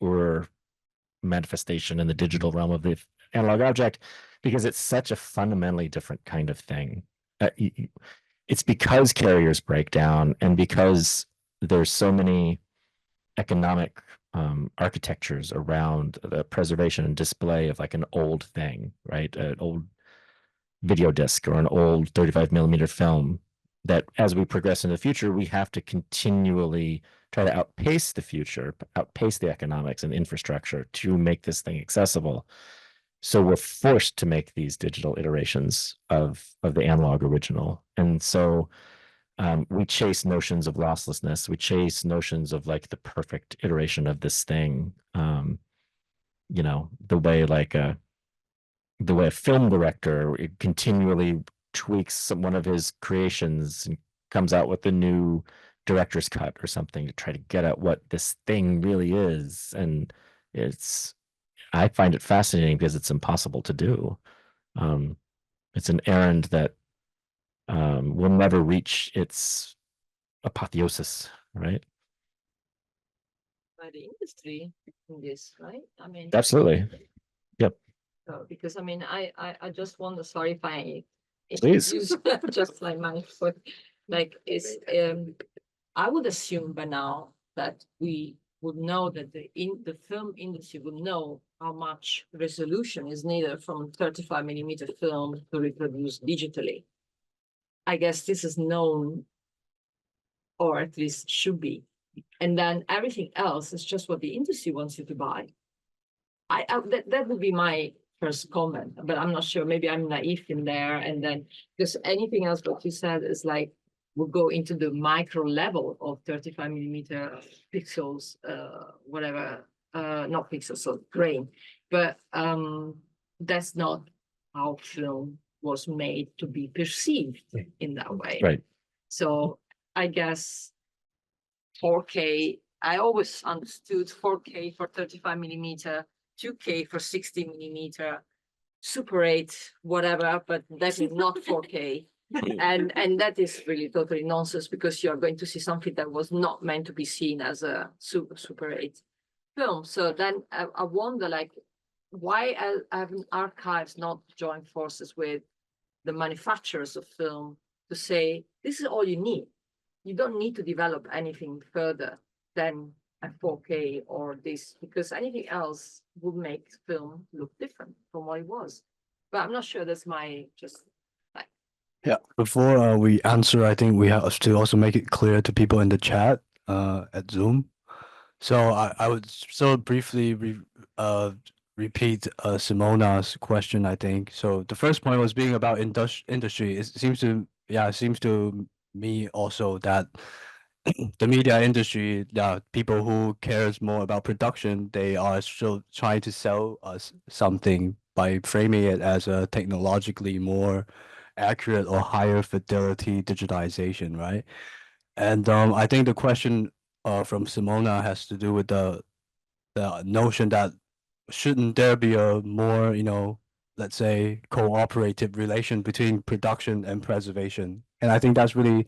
manifestation in the digital realm of the analog object, because it's such a fundamentally different kind of thing. It's because carriers break down, and because there's so many economic architectures around the preservation and display of like an old thing, right? An old video disc or an old 35 millimeter film, that as we progress in the future, we have to continually try to outpace the economics and infrastructure to make this thing accessible. So we're forced to make these digital iterations of the analog original. And so we chase notions of losslessness. We chase notions of like the perfect iteration of this thing. The way a film director continually tweaks one of his creations and comes out with a new director's cut or something to try to get at what this thing really is. And I find it fascinating because it's impossible to do. It's an errand that will never reach its apotheosis, right? By the industry in this, right? I mean, Absolutely. Yep. Because I mean, I just wonder. Sorry if I Please. use just like my foot. Like I would assume by now that we would know that the film industry would know how much resolution is needed from 35 millimeter film to reproduce digitally. I guess this is known, or at least should be. And then everything else is just what the industry wants you to buy. That would be my first comment, but I'm not sure. Maybe I'm naive in there. And then because anything else what you said is like we'll go into the micro level of 35 millimeter pixels, whatever, not pixels, so grain. But that's not how film was made to be perceived in that way. Right. So I guess 4K, I always understood 4K for 35 millimeter, 2K for 60 millimeter, Super 8, whatever, but definitely not 4K. And that is really totally nonsense, because you're going to see something that was not meant to be seen as a Super 8 film. So then I wonder, like, why haven't archives not joined forces with the manufacturers of film to say, this is all you need. You don't need to develop anything further than a 4K or this, because anything else would make film look different from what it was. But I'm not sure that's my just like. Yeah, before we answer, I think we have to also make it clear to people in the chat at Zoom. So I would so briefly repeat Simona's question, I think. So the first point was being about industry. It seems to me also that the media industry, people who cares more about production, they are still trying to sell us something by framing it as a technologically more accurate or higher fidelity digitization, right? And I think the question from Simona has to do with the notion that shouldn't there be a more, let's say, cooperative relation between production and preservation? And I think that's really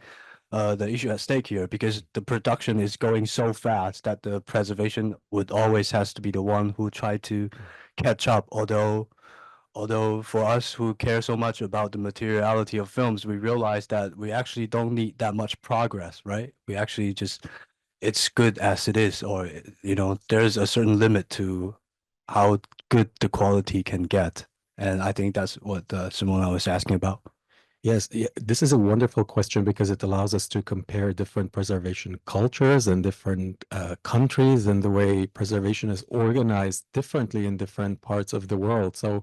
the issue at stake here, because the production is going so fast that the preservation would always has to be the one who try to catch up. Although for us who care so much about the materiality of films, we realize that we actually don't need that much progress, right? We actually just, it's good as it is, or there's a certain limit to how good the quality can get. And I think that's what Simona was asking about. Yes, this is a wonderful question because it allows us to compare different preservation cultures and different countries, and the way preservation is organized differently in different parts of the world. So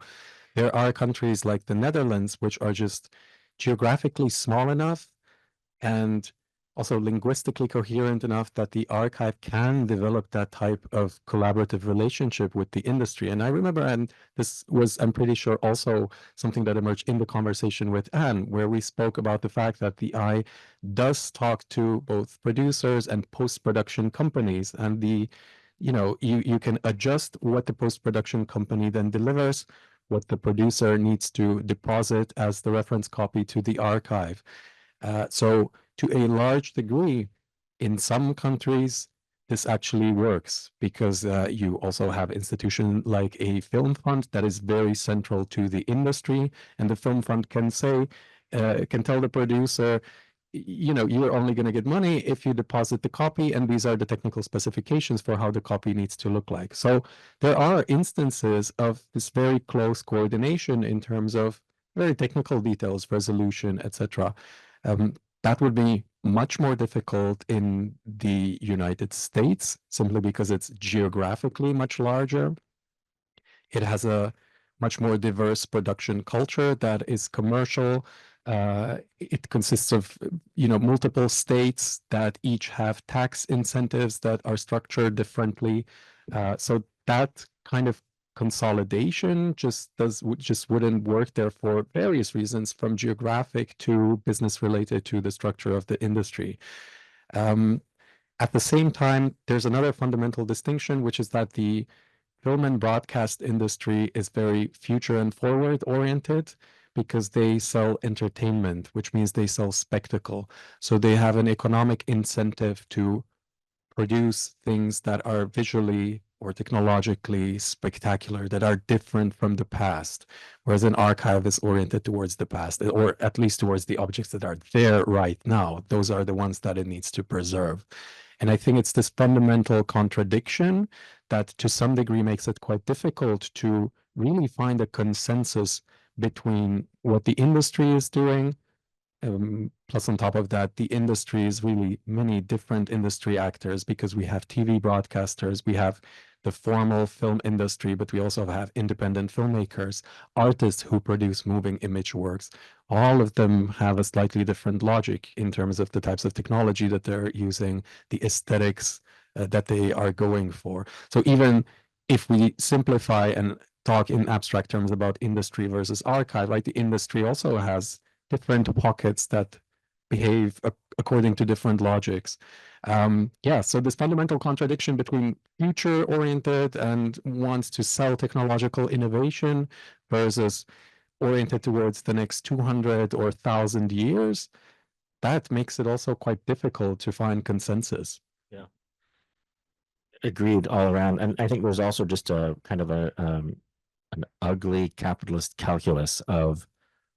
there are countries like the Netherlands, which are just geographically small enough and also linguistically coherent enough that the archive can develop that type of collaborative relationship with the industry. And I remember, and this was, I'm pretty sure, also something that emerged in the conversation with Anne, where we spoke about the fact that the eye does talk to both producers and post-production companies, and you can adjust what the post-production company then delivers, what the producer needs to deposit as the reference copy to the archive. So to a large degree, in some countries, this actually works because you also have institutions like a film fund that is very central to the industry, and the film fund can say, can tell the producer, you're only going to get money if you deposit the copy, and these are the technical specifications for how the copy needs to look like. So there are instances of this very close coordination in terms of very technical details, resolution, etc. That would be much more difficult in the United States, simply because it's geographically much larger. It has a much more diverse production culture that is commercial. It consists of multiple states that each have tax incentives that are structured differently. So that kind of consolidation just wouldn't work there for various reasons, from geographic to business related to the structure of the industry. At the same time, there's another fundamental distinction, which is that the film and broadcast industry is very future and forward oriented, because they sell entertainment, which means they sell spectacle. So they have an economic incentive to produce things that are visually or technologically spectacular, that are different from the past, whereas an archive is oriented towards the past, or at least towards the objects that are there right now. Those are the ones that it needs to preserve. And I think it's this fundamental contradiction that to some degree makes it quite difficult to really find a consensus between what the industry is doing. Plus, on top of that, the industry is really many different industry actors, because we have TV broadcasters, we have the formal film industry, but we also have independent filmmakers, artists who produce moving image works. All of them have a slightly different logic in terms of the types of technology that they're using, the aesthetics that they are going for. So even if we simplify and talk in abstract terms about industry versus archive, right, the industry also has different pockets that behave according to different logics. So this fundamental contradiction between future-oriented and wants to sell technological innovation versus oriented towards the next 200 or 1,000 years, that makes it also quite difficult to find consensus. Yeah. Agreed all around. And I think there's also just a kind of an ugly capitalist calculus of,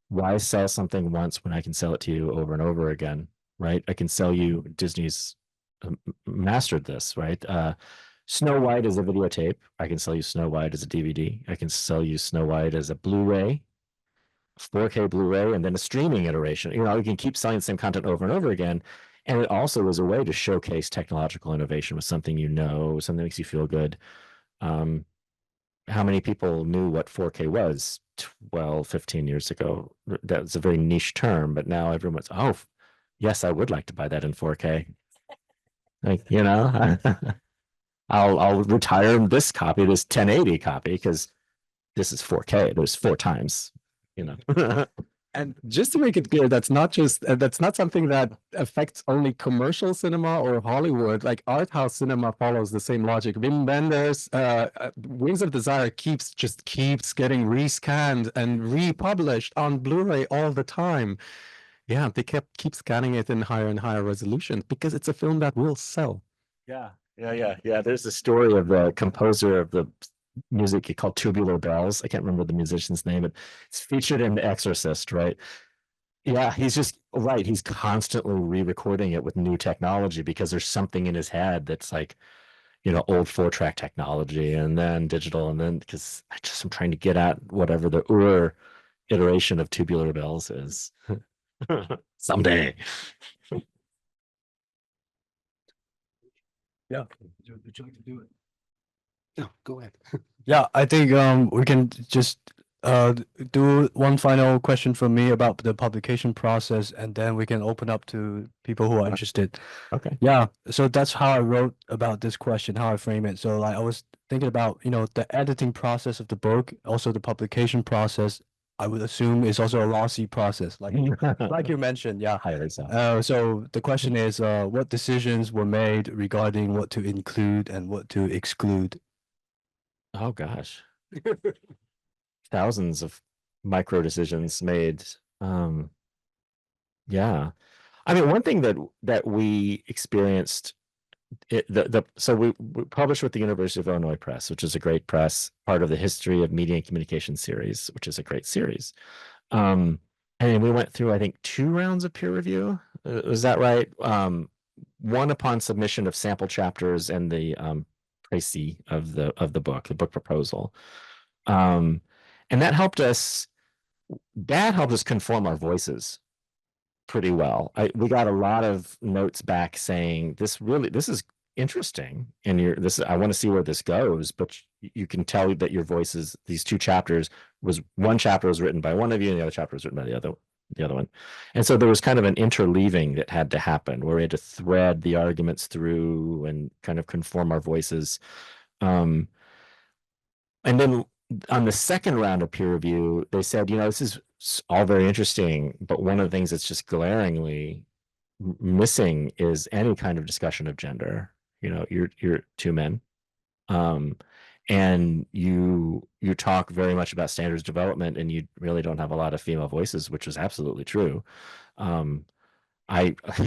why sell something once when I can sell it to you over and over again, right? I can sell you, Disney's mastered this, right? Snow White as a videotape. I can sell you Snow White as a DVD. I can sell you Snow White as a Blu-ray, 4K Blu-ray, and then a streaming iteration. You can keep selling the same content over and over again. And it also is a way to showcase technological innovation with something something that makes you feel good. How many people knew what 4K was 12, 15 years ago? That's a very niche term, but now everyone's, oh, yes, I would like to buy that in 4K. Like, I'll retire this copy, this 1080 copy, because this is 4K. There's 4 times, And just to make it clear, that's not something that affects only commercial cinema or Hollywood. Like art house cinema follows the same logic. Wim Wenders' Wings of Desire keeps getting rescanned and republished on Blu-ray all the time. Yeah, they keep scanning it in higher and higher resolutions because it's a film that will sell. Yeah. There's the story of the composer of the music called Tubular Bells. I can't remember the musician's name, but it's featured in The Exorcist, right? Yeah, he's just right. He's constantly re-recording it with new technology because there's something in his head that's like, old 4-track technology and then digital, and then because I'm trying to get at whatever the iteration of tubular bells is someday. Yeah. Would you like to do it? No, go ahead. Yeah, I think we can just do one final question from me about the publication process, and then we can open up to people who are interested. Okay. Yeah, so that's how I wrote about this question, how I frame it. So like I was thinking about, the editing process of the book, also the publication process, I would assume is also a lossy process, like you mentioned, yeah. Highly so. So the question is, what decisions were made regarding what to include and what to exclude? Oh gosh. Thousands of micro decisions made. Yeah. I mean, one thing that we experienced, so we published with the University of Illinois Press, which is a great press, part of the History of Media and Communication series, which is a great series. And we went through, I think, 2 rounds of peer review. Is that right? One upon submission of sample chapters and the précis of the book proposal. And that helped us conform our voices pretty well. We got a lot of notes back saying this is interesting, and I want to see where this goes, but you can tell that your voices, these 2 chapters, one chapter was written by one of you and the other chapter was written by the other one. And so there was kind of an interleaving that had to happen where we had to thread the arguments through and kind of conform our voices. And then on the second round of peer review, they said, this is all very interesting, but one of the things that's just glaringly missing is any kind of discussion of gender. You're 2 men, and you talk very much about standards development, and you really don't have a lot of female voices, which was absolutely true.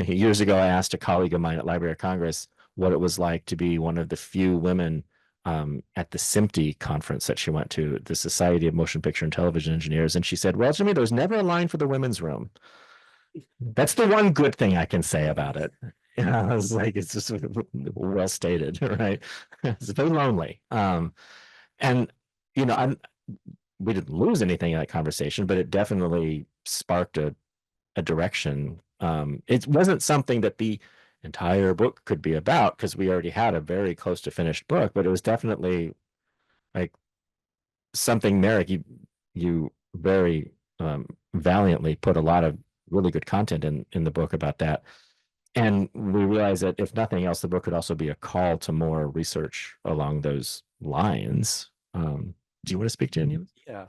Years ago, I asked a colleague of mine at Library of Congress what it was like to be one of the few women at the SMPTE conference that she went to, the Society of Motion Picture and Television Engineers. And she said, well, Jimmy, there's never a line for the women's room. That's the one good thing I can say about it. I was like, it's just well stated, right? It's very lonely. And, we didn't lose anything in that conversation, but it definitely sparked a direction. It wasn't something that the entire book could be about, because we already had a very close to finished book, but it was definitely like something, Marek, you very valiantly put a lot of really good content in the book about that. And we realized that if nothing else, the book could also be a call to more research along those lines. Do you want to speak to any of this? Yeah.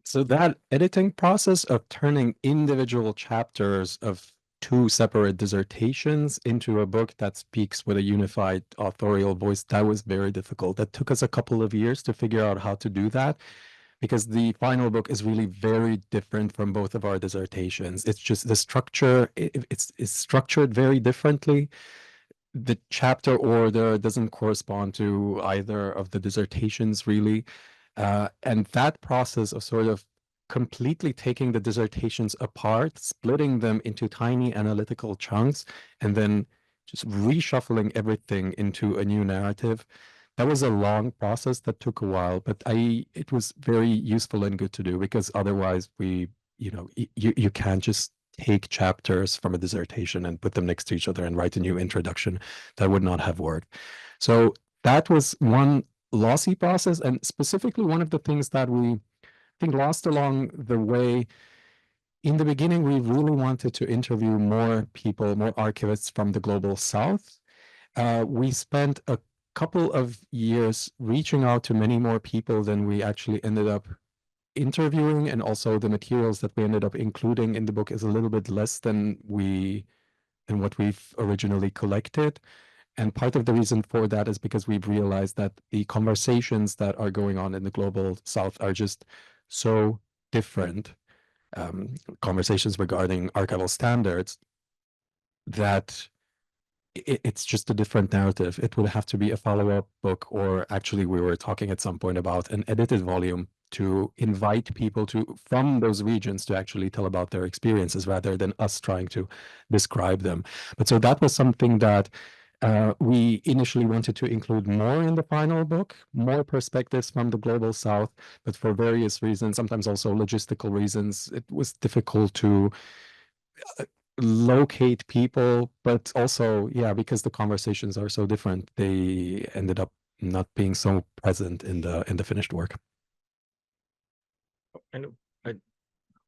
So that editing process of turning individual chapters of 2 separate dissertations into a book that speaks with a unified authorial voice, that was very difficult. That took us a couple of years to figure out how to do that, because the final book is really very different from both of our dissertations. It's just the structure, it's structured very differently. The chapter order doesn't correspond to either of the dissertations, really. And that process of sort of completely taking the dissertations apart, splitting them into tiny analytical chunks, and then just reshuffling everything into a new narrative, that was a long process that took a while, but it was very useful and good to do, because otherwise you can't just take chapters from a dissertation and put them next to each other and write a new introduction. That would not have worked. So that was one lossy process, and specifically one of the things that we, I think, lost along the way. In the beginning, we really wanted to interview more people, more archivists from the Global South. We spent a couple of years reaching out to many more people than we actually ended up interviewing, and also the materials that we ended up including in the book is a little bit less than what we've originally collected. And part of the reason for that is because we've realized that the conversations that are going on in the Global South are just so different, conversations regarding archival standards, that it's just a different narrative. It would have to be a follow-up book, or actually we were talking at some point about an edited volume to invite people from those regions to actually tell about their experiences rather than us trying to describe them. But so that was something that We initially wanted to include more in the final book, more perspectives from the global south, but for various reasons, sometimes also logistical reasons, it was difficult to locate people, but also, yeah, because the conversations are so different, they ended up not being so present in the finished work. And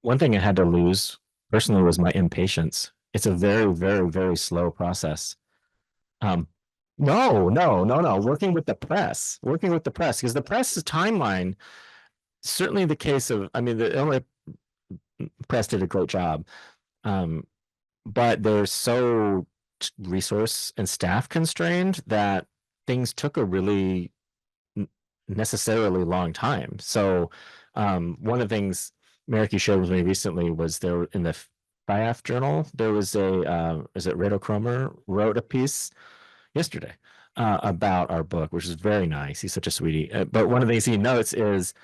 one thing I had to lose personally was my impatience. It's a very, very, very slow process. No. Working with the press, because the press's timeline, certainly the case of, I mean, the Illinois press did a great job. But they're so resource and staff constrained that things took a really necessarily long time. So one of the things Marek, you showed with me recently was there in the FIAF journal, there was a, is it Redo Cromer wrote a piece yesterday about our book, which is very nice. He's such a sweetie. But one of the things he notes is,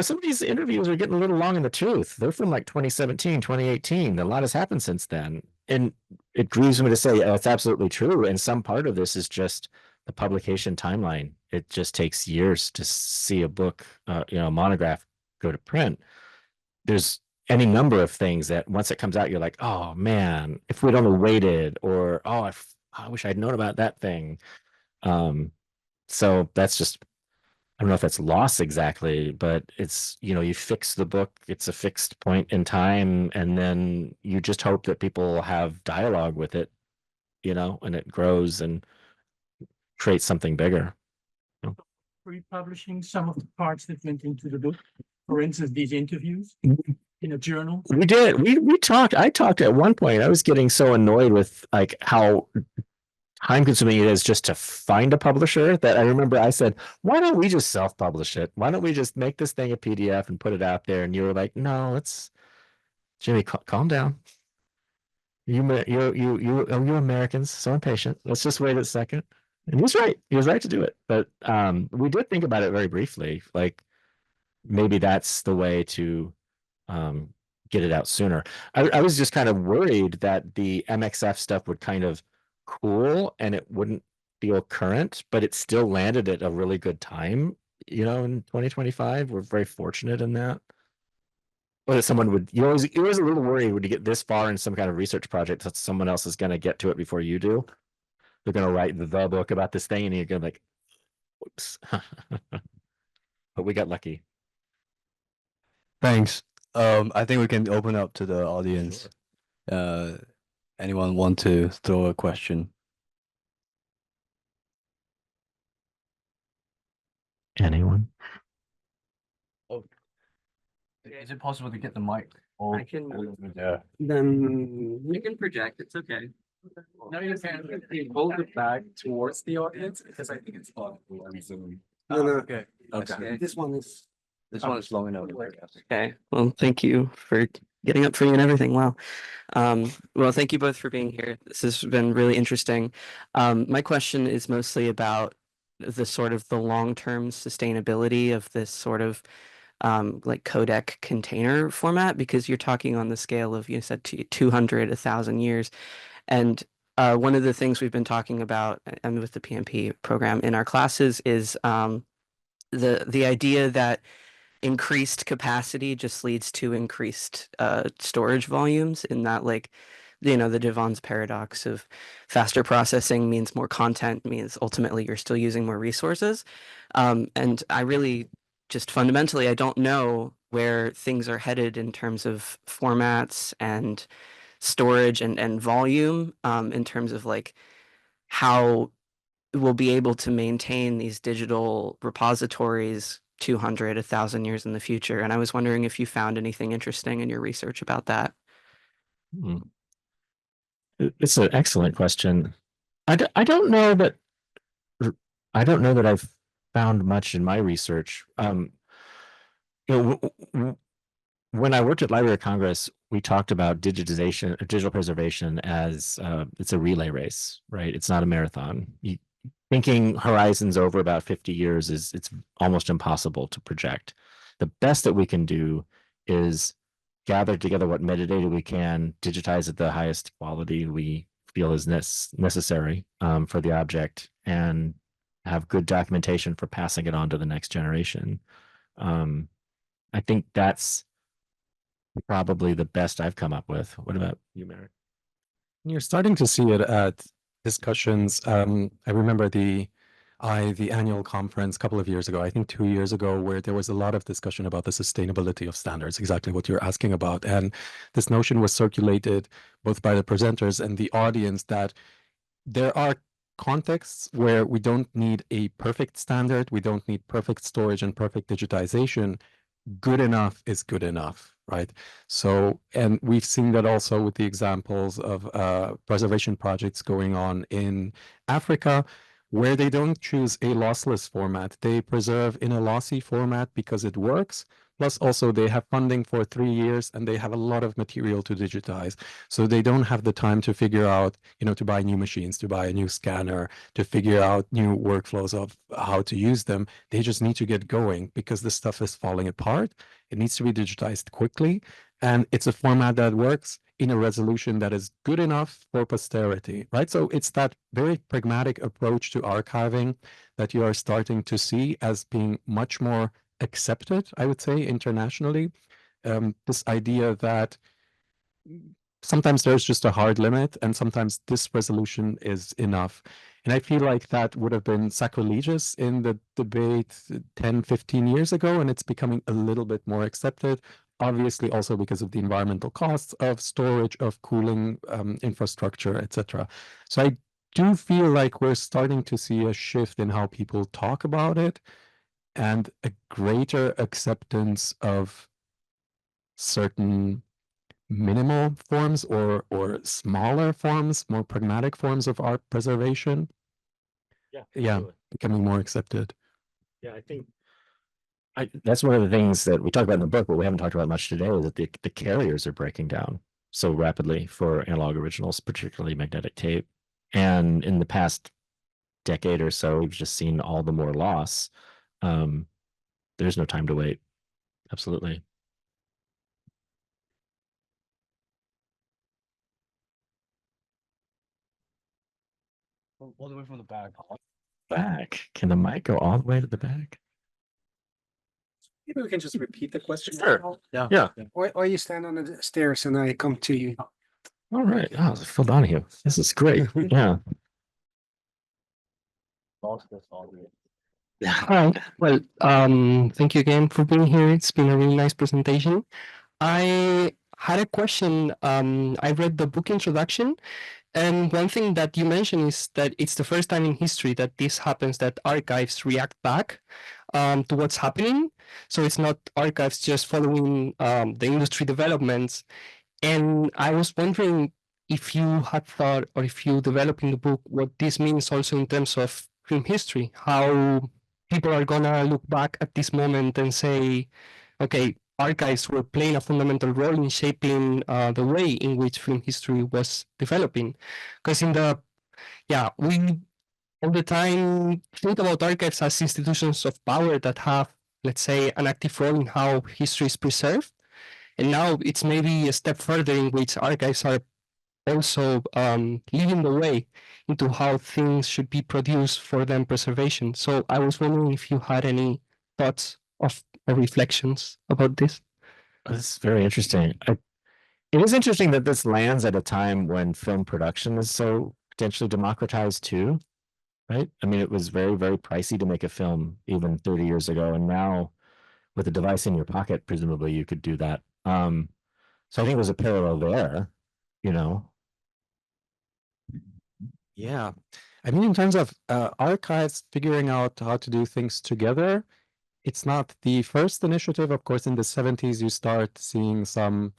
some of these interviews are getting a little long in the tooth. They're from like 2017, 2018. A lot has happened since then. And it grieves me to say it's absolutely true. And some part of this is just the publication timeline. It just takes years to see a book, a monograph go to print. There's any number of things that once it comes out, you're like, oh man, if we'd only waited, or oh, I wish I'd known about that thing. So that's just, I don't know if that's loss exactly, but it's, you fix the book, it's a fixed point in time, and then you just hope that people have dialogue with it, and it grows and creates something bigger. Republishing some of the parts that went into the book, for instance, these interviews in a journal? We did. We talked. I talked at one point. I was getting so annoyed with like how time consuming it is just to find a publisher that I remember I said, why don't we just self-publish it? Why don't we just make this thing a PDF and put it out there? And you were like, no, Jimmy, calm down. You Americans, so impatient. Let's just wait a second. And he was right. He was right to do it. But we did think about it very briefly. Like maybe that's the way to get it out sooner. I was just kind of worried that the MXF stuff would kind of cool and it wouldn't feel current, but it still landed at a really good time, in 2025. We're very fortunate in that. Or that someone would, you're always a little worried when you get this far in some kind of research project that someone else is going to get to it before you do. They're going to write the book about this thing and you're going to be like, whoops. But we got lucky. Thanks. I think we can open up to the audience. Anyone want to throw a question? Anyone? Is it possible to get the mic? I can. Yeah. Then you can project. It's okay. No, you can hold it back towards the audience because I think it's fun. No. Okay. Okay. This one is. This one is long enough. Okay. Well, thank you for getting up for me and everything. Wow. Well, thank you both for being here. This has been really interesting. My question is mostly about the long-term sustainability of this sort of like codec container format, because you're talking on the scale of, you said 200, 1,000 years. And one of the things we've been talking about and with the PMP program in our classes is the idea that increased capacity just leads to increased storage volumes, in that, like, the Devon's paradox of faster processing means more content, means ultimately you're still using more resources. And I really just fundamentally, I don't know where things are headed in terms of formats and storage and volume, in terms of like how we'll be able to maintain these digital repositories 200, 1,000 years in the future. And I was wondering if you found anything interesting in your research about that. It's an excellent question. I don't know that I've found much in my research. When I worked at Library of Congress, we talked about digitization, digital preservation as it's a relay race, right? It's not a marathon. Thinking horizons over about 50 years it's almost impossible to project. The best that we can do is gather together what metadata we can, digitize at the highest quality we feel is necessary for the object, and have good documentation for passing it on to the next generation. I think that's probably the best I've come up with. What about you, Marek? You're starting to see it at discussions. I remember the annual conference a couple of years ago, I think 2 years ago, where there was a lot of discussion about the sustainability of standards, exactly what you're asking about. And this notion was circulated both by the presenters and the audience that there are contexts where we don't need a perfect standard, we don't need perfect storage and perfect digitization. Good enough is good enough, right? So, and we've seen that also with the examples of preservation projects going on in Africa, where they don't choose a lossless format. They preserve in a lossy format because it works. Plus also they have funding for 3 years and they have a lot of material to digitize. So they don't have the time to figure out, to buy new machines, to buy a new scanner, to figure out new workflows of how to use them. They just need to get going because this stuff is falling apart. It needs to be digitized quickly. And it's a format that works in a resolution that is good enough for posterity, right? So it's that very pragmatic approach to archiving that you are starting to see as being much more accepted, I would say, internationally. This idea that sometimes there's just a hard limit and sometimes this resolution is enough. And I feel like that would have been sacrilegious in the debate 10, 15 years ago, and it's becoming a little bit more accepted. Obviously, also because of the environmental costs of storage, of cooling infrastructure, etc. So I do feel like we're starting to see a shift in how people talk about it and a greater acceptance of certain minimal forms or smaller forms, more pragmatic forms of art preservation. Yeah, absolutely. Becoming more accepted. Yeah, I think that's one of the things that we talk about in the book, but we haven't talked about much today, is that the carriers are breaking down so rapidly for analog originals, particularly magnetic tape. And in the past decade or so, we've just seen all the more loss. There's no time to wait. Absolutely. All the way from the back. Back. Can the mic go all the way to the back? Maybe we can just repeat the question. Sure. Yeah. Yeah. Or you stand on the stairs and I come to you. All right. Oh, Phil Donahue. This is great. Yeah. Hi. Well, thank you again for being here. It's been a really nice presentation. I had a question. I read the book introduction, and one thing that you mentioned is that it's the first time in history that this happens, that archives react back to what's happening. So it's not archives just following the industry developments. And I was wondering if you had thought, or if you developed in the book, what this means also in terms of film history, how people are gonna look back at this moment and say, okay, archives were playing a fundamental role in shaping the way in which film history was developing. Because we all the time think about archives as institutions of power that have, let's say, an active role in how history is preserved. And now it's maybe a step further in which archives are also leading the way into how things should be produced for them preservation. So I was wondering if you had any thoughts or reflections about this. This is very interesting. It is interesting that this lands at a time when film production is so potentially democratized too, right? I mean, it was very, very pricey to make a film even 30 years ago. And now with a device in your pocket, presumably you could do that. So I think there's a parallel there, Yeah. I mean, in terms of archives figuring out how to do things together, it's not the first initiative. Of course, in the 70s, you start seeing some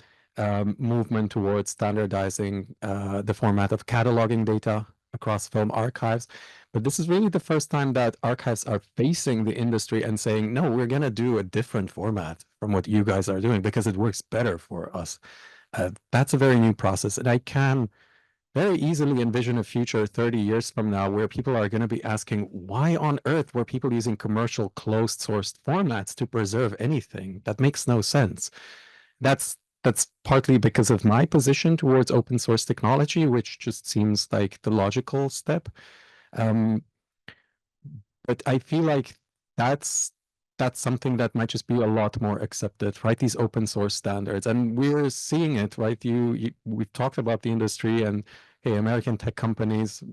movement towards standardizing the format of cataloging data across film archives. But this is really the first time that archives are facing the industry and saying, no, we're going to do a different format from what you guys are doing because it works better for us. That's a very new process. And I can very easily envision a future 30 years from now where people are going to be asking, why on earth were people using commercial closed sourced formats to preserve anything? That makes no sense. That's that's partly because of my position towards open source technology, which just seems like the logical step. But I feel like that's something that might just be a lot more accepted, right? These open source standards, and we're seeing it, right? We've talked about the industry, and hey, American tech companies,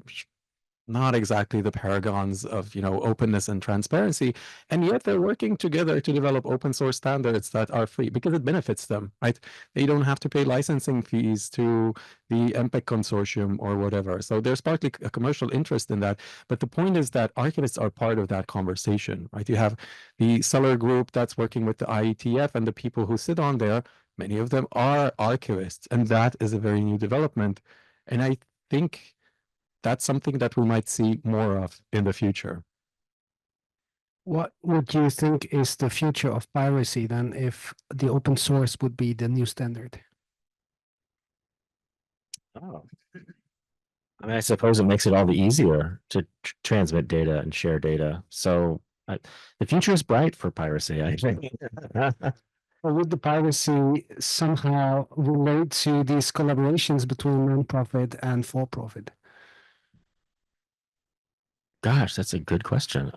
not exactly the paragons of, openness and transparency, and yet they're working together to develop open source standards that are free because it benefits them, right? They don't have to pay licensing fees to the MPEG consortium or whatever. So there's partly a commercial interest in that. But the point is that archivists are part of that conversation, right? You have the seller group that's working with the IETF, and the people who sit on there, many of them are archivists, and that is a very new development. And I think that's something that we might see more of in the future. What would you think is the future of piracy then, if the open source would be the new standard? Oh. I mean, I suppose it makes it all the easier to transmit data and share data. So the future is bright for piracy, I think. Or would the piracy somehow relate to these collaborations between non-profit and for-profit? Gosh, that's a good question.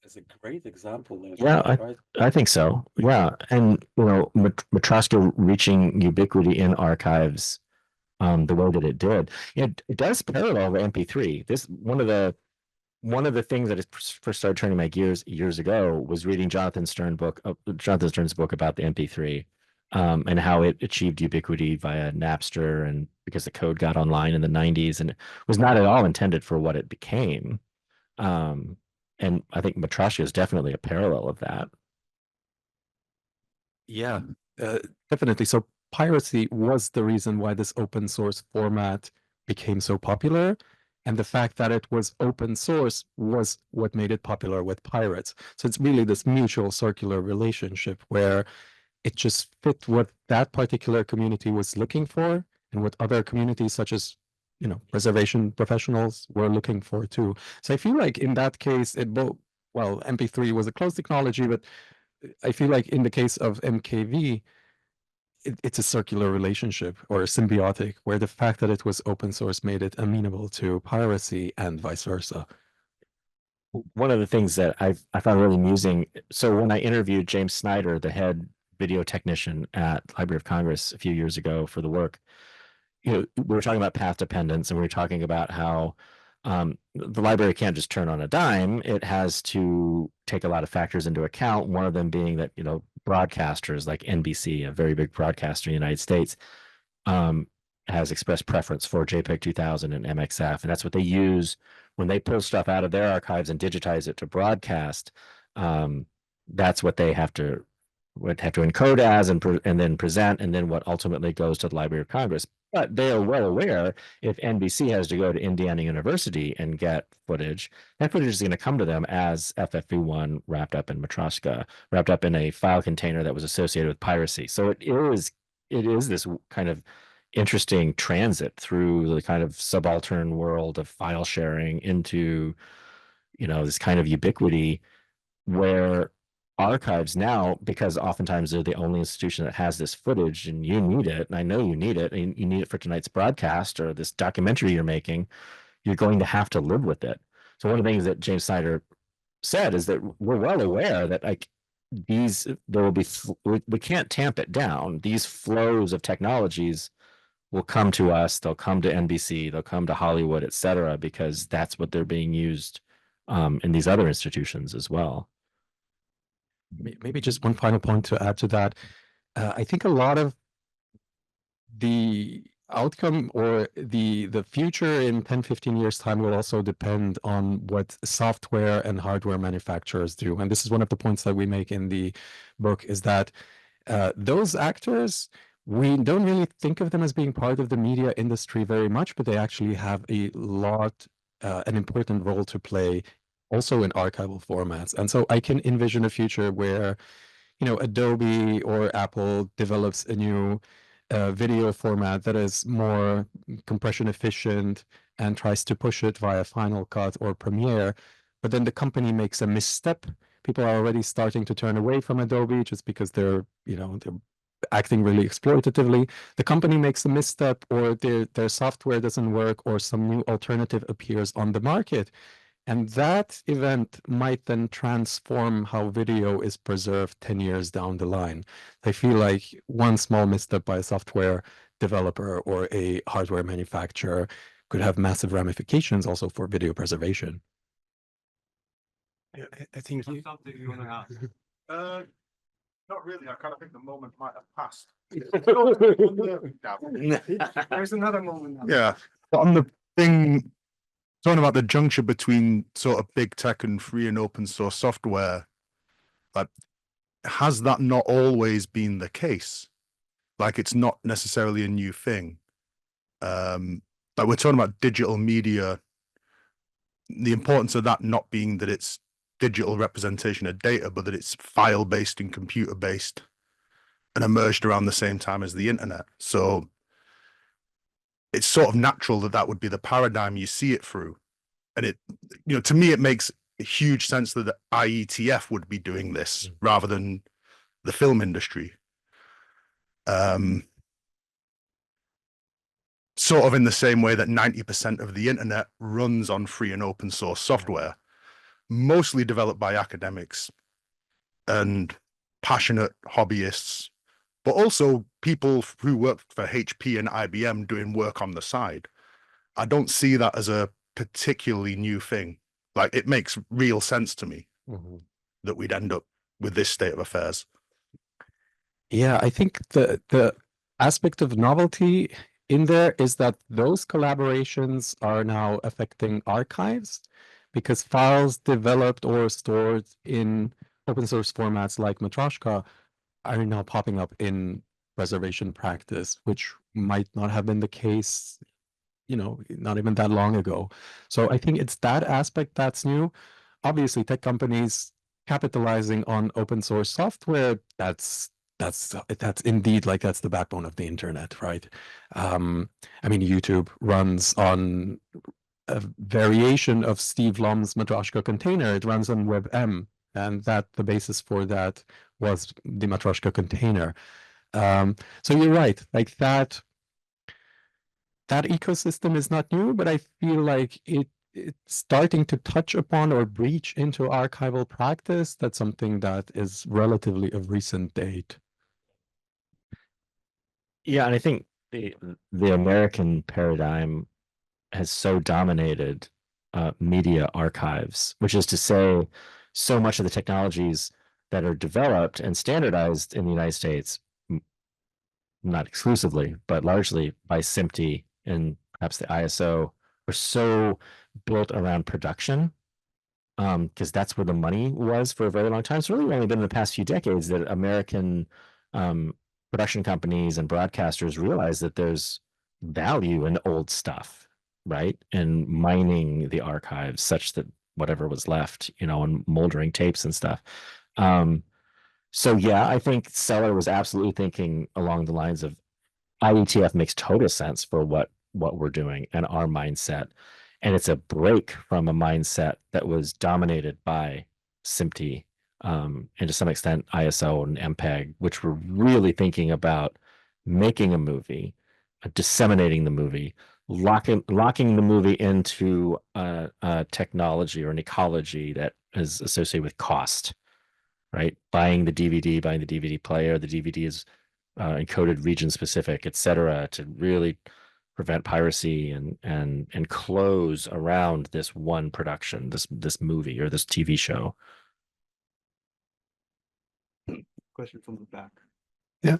It's a great example. Yeah, right? I think so. Yeah, and Matroska reaching ubiquity in archives, the way that it did, it does parallel the MP3. This one of the things that first started turning my gears years ago was reading Jonathan Stern's book about the MP3, and how it achieved ubiquity via Napster, and because the code got online in the 90s, and it was not at all intended for what it became. And I think Matroska is definitely a parallel of that. Yeah, definitely. So piracy was the reason why this open source format became so popular. And the fact that it was open source was what made it popular with pirates. So it's really this mutual circular relationship where it just fit what that particular community was looking for and what other communities such as preservation professionals were looking for too. So I feel like in that case, MP3 was a closed technology, but I feel like in the case of MKV, it's a circular relationship or symbiotic, where the fact that it was open source made it amenable to piracy and vice versa. One of the things that I found really amusing, so when I interviewed James Snyder, the head video technician at Library of Congress a few years ago for the work, we were talking about path dependence, and we were talking about how the library can't just turn on a dime. It has to take a lot of factors into account. One of them being that, broadcasters like NBC, a very big broadcaster in the United States, has expressed preference for JPEG 2000 and MXF. And that's what they use when they pull stuff out of their archives and digitize it to broadcast. That's what they have to encode as and then present, and then what ultimately goes to the Library of Congress. But they are well aware if NBC has to go to Indiana University and get footage, that footage is going to come to them as FFV1 wrapped up in Matroska, wrapped up in a file container that was associated with piracy. So it is this kind of interesting transit through the kind of subaltern world of file sharing into, this kind of ubiquity where archives now, because oftentimes they're the only institution that has this footage and you need it, and I know you need it, and you need it for tonight's broadcast or this documentary you're making, you're going to have to live with it. So one of the things that James Snyder said is that we're well aware that we can't tamp it down. These flows of technologies will come to us, they'll come to NBC, they'll come to Hollywood, et cetera, because that's what they're being used in these other institutions as well. Maybe just one final point to add to that. I think a lot of the outcome or the future in 10, 15 years time will also depend on what software and hardware manufacturers do. And this is one of the points that we make in the book, is that those actors, we don't really think of them as being part of the media industry very much, but they actually have an important role to play also in archival formats. And so I can envision a future where, Adobe or Apple develops a new video format that is more compression efficient and tries to push it via Final Cut or Premiere, but then the company makes a misstep. People are already starting to turn away from Adobe just because they're acting really exploitatively. The company makes a misstep, or their software doesn't work, or some new alternative appears on the market. And that event might then transform how video is preserved 10 years down the line. I feel like one small misstep by a software developer or a hardware manufacturer could have massive ramifications also for video preservation. I think you. Something you want to ask? Not really. I kind of think the moment might have passed. There's another moment now. Yeah. On the thing, talking about the juncture between sort of big tech and free and open source software, like, has that not always been the case? Like, it's not necessarily a new thing. Like, we're talking about digital media, the importance of that not being that it's digital representation of data, but that it's file-based and computer-based and emerged around the same time as the internet. So it's sort of natural that that would be the paradigm you see it through. And it, you know, to me, it makes a huge sense that the IETF would be doing this rather than the film industry. Sort of in the same way that 90% of the internet runs on free and open source software, mostly developed by academics and passionate hobbyists, but also people who work for HP and IBM doing work on the side. I don't see that as a particularly new thing. Like, it makes real sense to me that we'd end up with this state of affairs. Yeah, I think the aspect of novelty in there is that those collaborations are now affecting archives, because files developed or stored in open source formats like Matryoshka are now popping up in preservation practice, which might not have been the case, you know, not even that long ago. So I think it's that aspect that's new. Obviously, tech companies capitalizing on open source software, that's indeed, like, that's the backbone of the internet, right? I mean, YouTube runs on a variation of Steve Lom's Matryoshka container. It runs on WebM, and that the basis for that was the Matryoshka container. So you're right, like that ecosystem is not new, but I feel like it's starting to touch upon or breach into archival practice. That's something that is relatively of recent date. Yeah, and I think the American paradigm has so dominated media archives, which is to say, so much of the technologies that are developed and standardized in the United States, not exclusively, but largely by SMPTE and perhaps the ISO, are so built around production, because that's where the money was for a very long time. It's really only been in the past few decades that American production companies and broadcasters realize that there's value in old stuff, right? And mining the archives such that whatever was left, you know, and moldering tapes and stuff. So yeah, I think Seller was absolutely thinking along the lines of IETF makes total sense for what we're doing and our mindset. And it's a break from a mindset that was dominated by SMPTE, and to some extent ISO and MPEG, which were really thinking about making a movie, disseminating the movie, locking the movie into a technology or an ecology that is associated with cost, right? Buying the DVD player, the DVD is encoded region specific, etc., to really prevent piracy and close around this one production, this movie or this TV show. Question from the back. Yeah.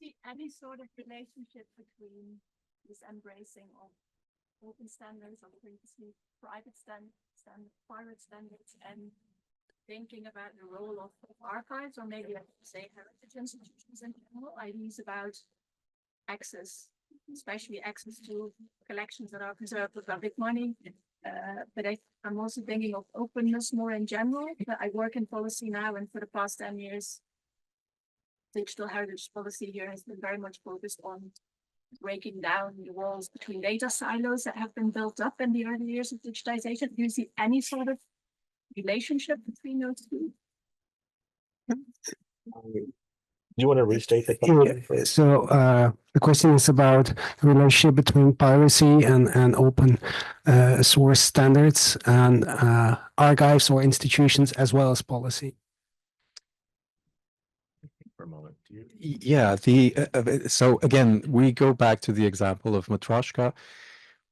See any sort of relationship between this embracing of open standards, or previously private pirate standards, and thinking about the role of archives, or maybe I could say heritage institutions in general, ideas about access, especially access to collections that are preserved with public money. But I'm also thinking of openness more in general. I work in policy now, and for the past 10 years, digital heritage policy here has been very much focused on breaking down the walls between data silos that have been built up in the early years of digitization. Do you see any sort of relationship between those two? You want to restate the question? Yeah, so the question is about the relationship between piracy and open source standards and archives or institutions as well as policy. For a moment. Yeah, so again, we go back to the example of Matryoshka,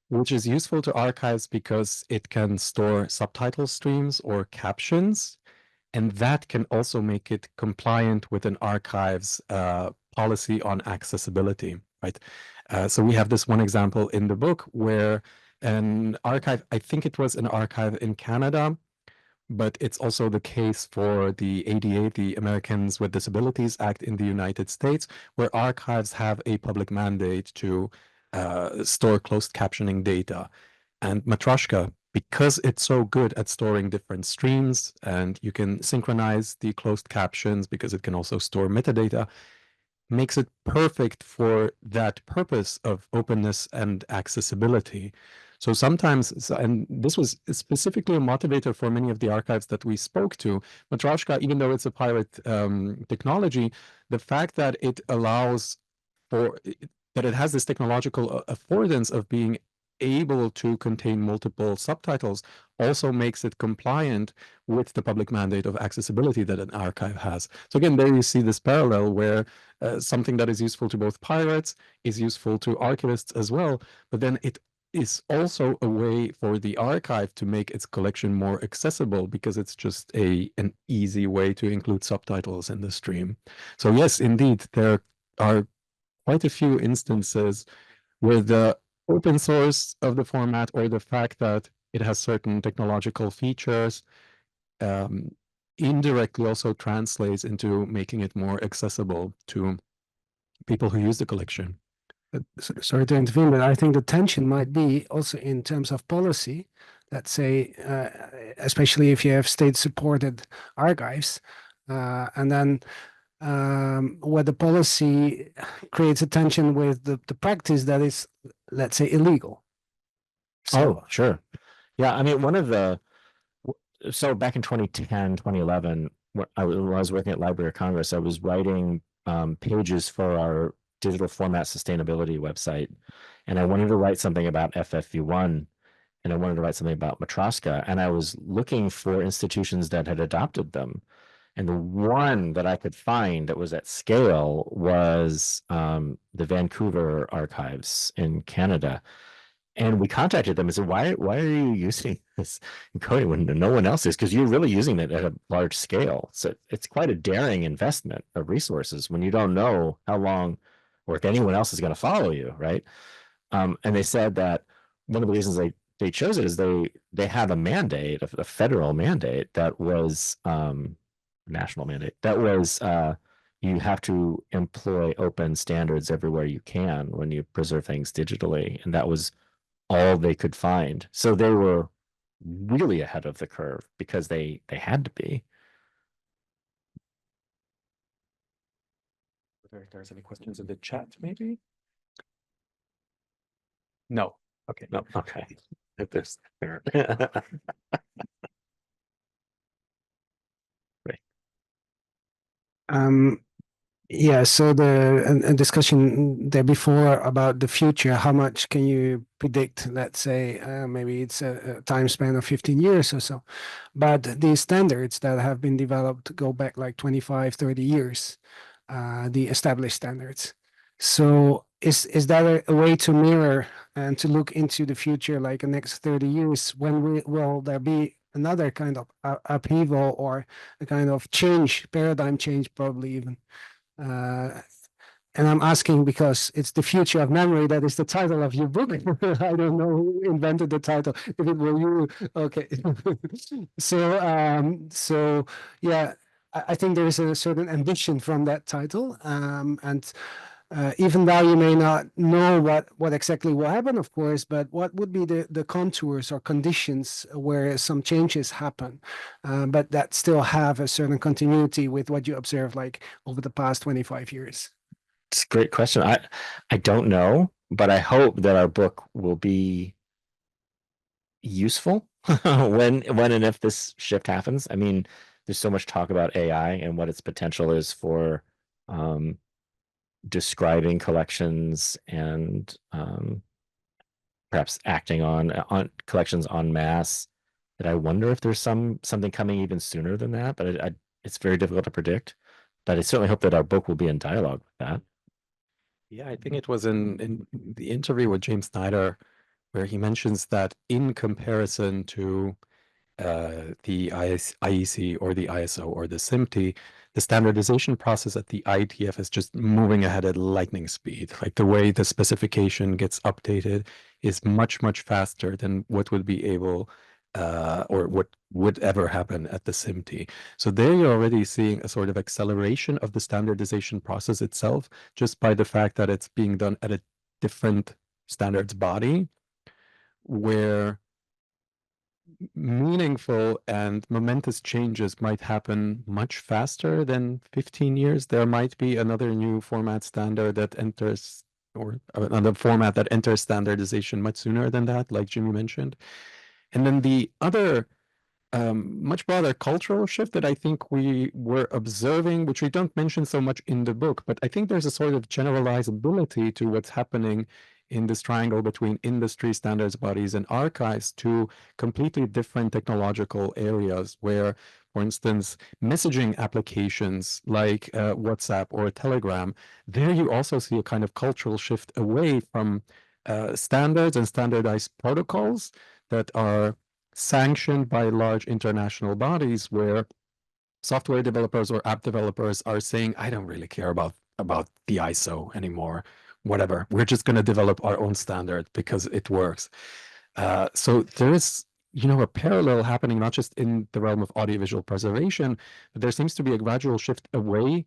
which is useful to archives because it can store subtitle streams or captions, and that can also make it compliant with an archive's policy on accessibility, right? So we have this one example in the book where an archive, I think it was an archive in Canada, but it's also the case for the ADA, the Americans with Disabilities Act in the United States, where archives have a public mandate to store closed captioning data. And Matryoshka, because it's so good at storing different streams, and you can synchronize the closed captions because it can also store metadata, makes it perfect for that purpose of openness and accessibility. So sometimes, and this was specifically a motivator for many of the archives that we spoke to, Matryoshka, even though it's a pirate technology, the fact that it allows for, that it has this technological affordance of being able to contain multiple subtitles also makes it compliant with the public mandate of accessibility that an archive has. So again, there you see this parallel where something that is useful to both pirates is useful to archivists as well, but then it is also a way for the archive to make its collection more accessible because it's just an easy way to include subtitles in the stream. So yes, indeed, there are quite a few instances where the open source of the format or the fact that it has certain technological features indirectly also translates into making it more accessible to people who use the collection. Sorry to intervene, but I think the tension might be also in terms of policy. Let's say, especially if you have state-supported archives, and then where the policy creates a tension with the practice that is, let's say, illegal. Oh, sure. Yeah, I mean, so back in 2010, 2011, when I was working at Library of Congress, I was writing pages for our digital format sustainability website. And I wanted to write something about FFV1, and I wanted to write something about Matryoshka. And I was looking for institutions that had adopted them. And the one that I could find that was at scale was the Vancouver Archives in Canada. And we contacted them and said, why are you using this encoding when no one else is? Because you're really using it at a large scale. So it's quite a daring investment of resources when you don't know how long or if anyone else is going to follow you, right? And they said that one of the reasons they chose it is they have a mandate, a federal mandate that was national mandate that was you have to employ open standards everywhere you can when you preserve things digitally, and that was all they could find. So they were really ahead of the curve because they had to be. If there's any questions in the chat, maybe? No. Okay. No, okay. If there's there. Yeah, so the discussion there before about the future, how much can you predict? Let's say maybe it's a time span of 15 years or so. But these standards that have been developed go back like 25, 30 years, the established standards. So is that a way to mirror and to look into the future, like the next 30 years? When will there be another kind of upheaval or a kind of change, paradigm change, probably even? And I'm asking because it's the future of memory. That is the title of your book. I don't know who invented the title. If it were you, okay. So yeah, I think there is a certain ambition from that title, and even though you may not know what exactly will happen, of course, but what would be the contours or conditions where some changes happen, but that still have a certain continuity with what you observe like over the past 25 years? It's a great question. I don't know, but I hope that our book will be useful when and if this shift happens. I mean, there's so much talk about AI and what its potential is for describing collections and perhaps acting on collections en masse, that I wonder if there's something coming even sooner than that, but it's very difficult to predict. But I certainly hope that our book will be in dialogue with that. Yeah, I think it was in the interview with James Snyder where he mentions that in comparison to the IEC or the ISO or the SMPTE, the standardization process at the IETF is just moving ahead at lightning speed. Like the way the specification gets updated is much, much faster than what would be able or what would ever happen at the SMPTE. So there you're already seeing a sort of acceleration of the standardization process itself, just by the fact that it's being done at a different standards body, where meaningful and momentous changes might happen much faster than 15 years. There might be another new format standard that enters, or another format that enters standardization much sooner than that, like Jimmy mentioned. And then the other much broader cultural shift that I think we were observing, which we don't mention so much in the book, but I think there's a sort of generalizability to what's happening in this triangle between industry, standards bodies, and archives to completely different technological areas where, for instance, messaging applications like WhatsApp or Telegram, there you also see a kind of cultural shift away from standards and standardized protocols that are sanctioned by large international bodies, where software developers or app developers are saying, I don't really care about the ISO anymore, whatever. We're just going to develop our own standard because it works. So there is, a parallel happening not just in the realm of audiovisual preservation, but there seems to be a gradual shift away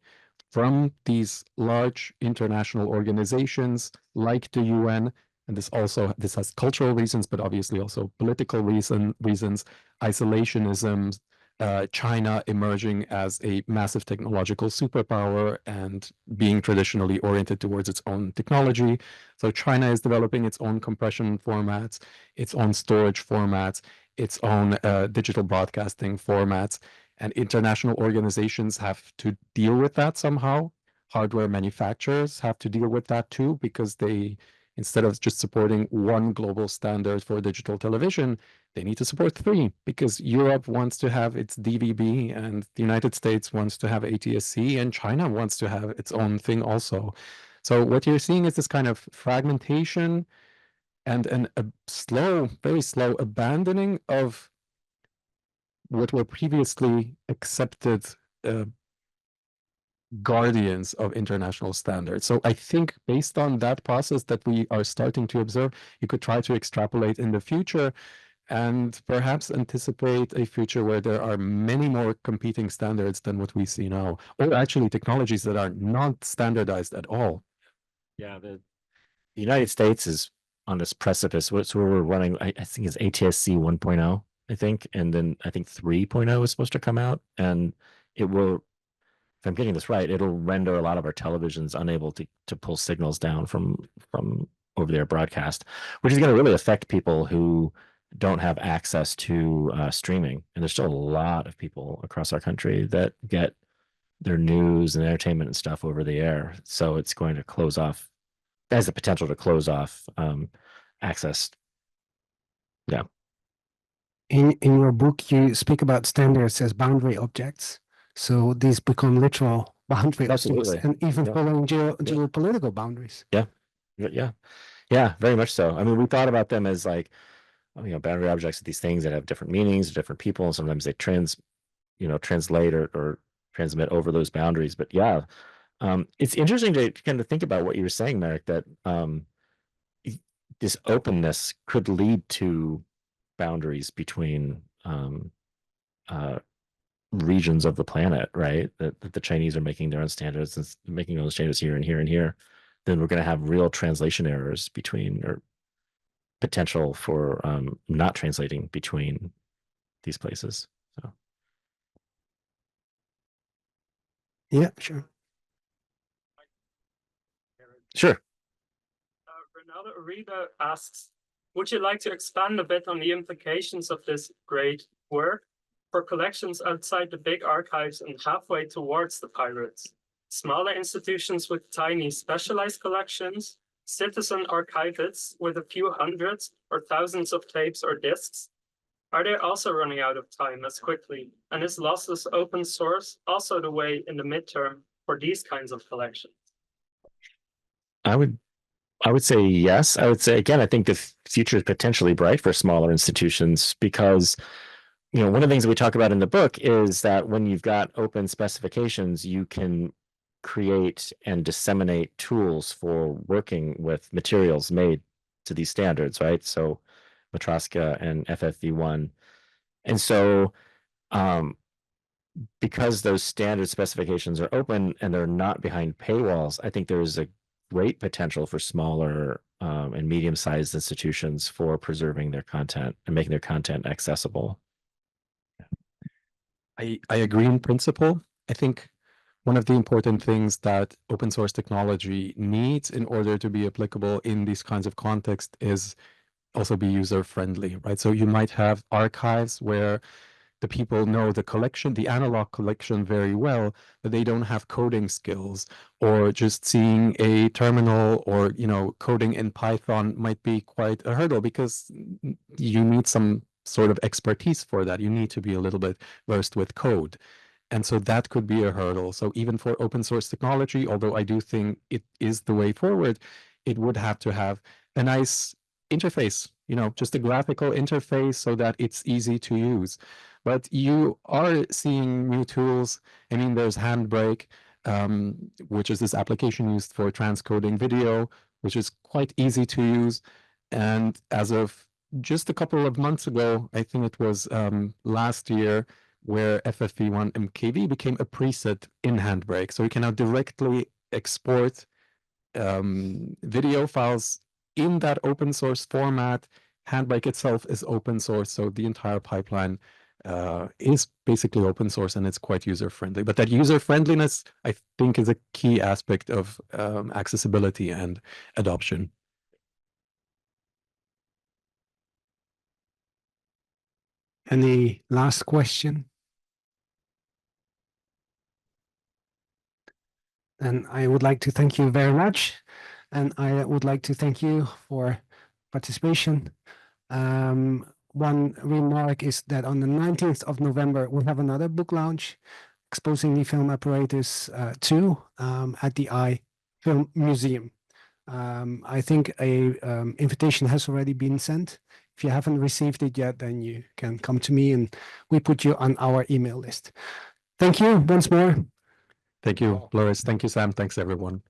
from these large international organizations like the UN. And this has cultural reasons, but obviously also political reasons, isolationism, China emerging as a massive technological superpower and being traditionally oriented towards its own technology. So China is developing its own compression formats, its own storage formats, its own digital broadcasting formats, and international organizations have to deal with that somehow. Hardware manufacturers have to deal with that too, because they, instead of just supporting one global standard for digital television, they need to support three, because Europe wants to have its DVB and the United States wants to have ATSC and China wants to have its own thing also. So what you're seeing is this kind of fragmentation and a very slow abandoning of what were previously accepted guardians of international standards. So I think based on that process that we are starting to observe, you could try to extrapolate in the future and perhaps anticipate a future where there are many more competing standards than what we see now, or actually technologies that are not standardized at all. Yeah, the United States is on this precipice. So we're running, I think it's ATSC 1.0, I think, and then I think 3.0 is supposed to come out, and it will, if I'm getting this right, it'll render a lot of our televisions unable to pull signals down from over-the-air broadcast, which is going to really affect people who don't have access to streaming. And there's still a lot of people across our country that get their news and entertainment and stuff over the air. So it's going to close off, has the potential to close off access. Yeah. In your book, you speak about standards as boundary objects. So these become literal boundary objects, and even following geopolitical boundaries. Yeah, very much so. I mean, we thought about them as like, boundary objects are these things that have different meanings to different people, and sometimes they translate or transmit over those boundaries. But yeah, it's interesting to kind of think about what you were saying, Marek, that this openness could lead to boundaries between regions of the planet, right? That the Chinese are making their own standards and making those changes here and here and here. Then we're going to have real translation errors between, or potential for not translating between these places. So yeah, sure. Ronaldo Uribe asks, would you like to expand a bit on the implications of this great work? for collections outside the big archives and halfway towards the pirates. Smaller institutions with tiny specialized collections, citizen archivists with a few hundreds or thousands of tapes or discs. Are they also running out of time as quickly? And is lossless open source also the way in the midterm for these kinds of collections? I would say yes. I would say, again, I think the future is potentially bright for smaller institutions because, one of the things that we talk about in the book is that when you've got open specifications, you can create and disseminate tools for working with materials made to these standards, right? So Matroska and FFV1. And so because those standard specifications are open and they're not behind paywalls, I think there's a great potential for smaller and medium-sized institutions for preserving their content and making their content accessible. I agree in principle. I think one of the important things that open source technology needs in order to be applicable in these kinds of contexts is also be user-friendly, right? So you might have archives where the people know the collection, the analog collection very well, but they don't have coding skills, or just seeing a terminal or, coding in Python might be quite a hurdle because you need some sort of expertise for that. You need to be a little bit versed with code. And so that could be a hurdle. So even for open source technology, although I do think it is the way forward, it would have to have a nice interface, just a graphical interface so that it's easy to use. But you are seeing new tools. I mean, there's Handbrake, which is this application used for transcoding video, which is quite easy to use. And as of just a couple of months ago, I think it was last year, where FFV1 MKV became a preset in Handbrake. So you can now directly export video files in that open source format. Handbrake itself is open source, so the entire pipeline is basically open source and it's quite user friendly. But that user friendliness, I think, is a key aspect of accessibility and adoption. Any last question? And I would like to thank you very much. And I would like to thank you for participation. One remark is that on the 19th of November, we have another book launch exposing the film apparatus 2 at the Filmmuseum. I think a invitation has already been sent. If you haven't received it yet, then you can come to me and we put you on our email list. Thank you once more. Thank you, Loris. Thank you, Sam. Thanks, everyone.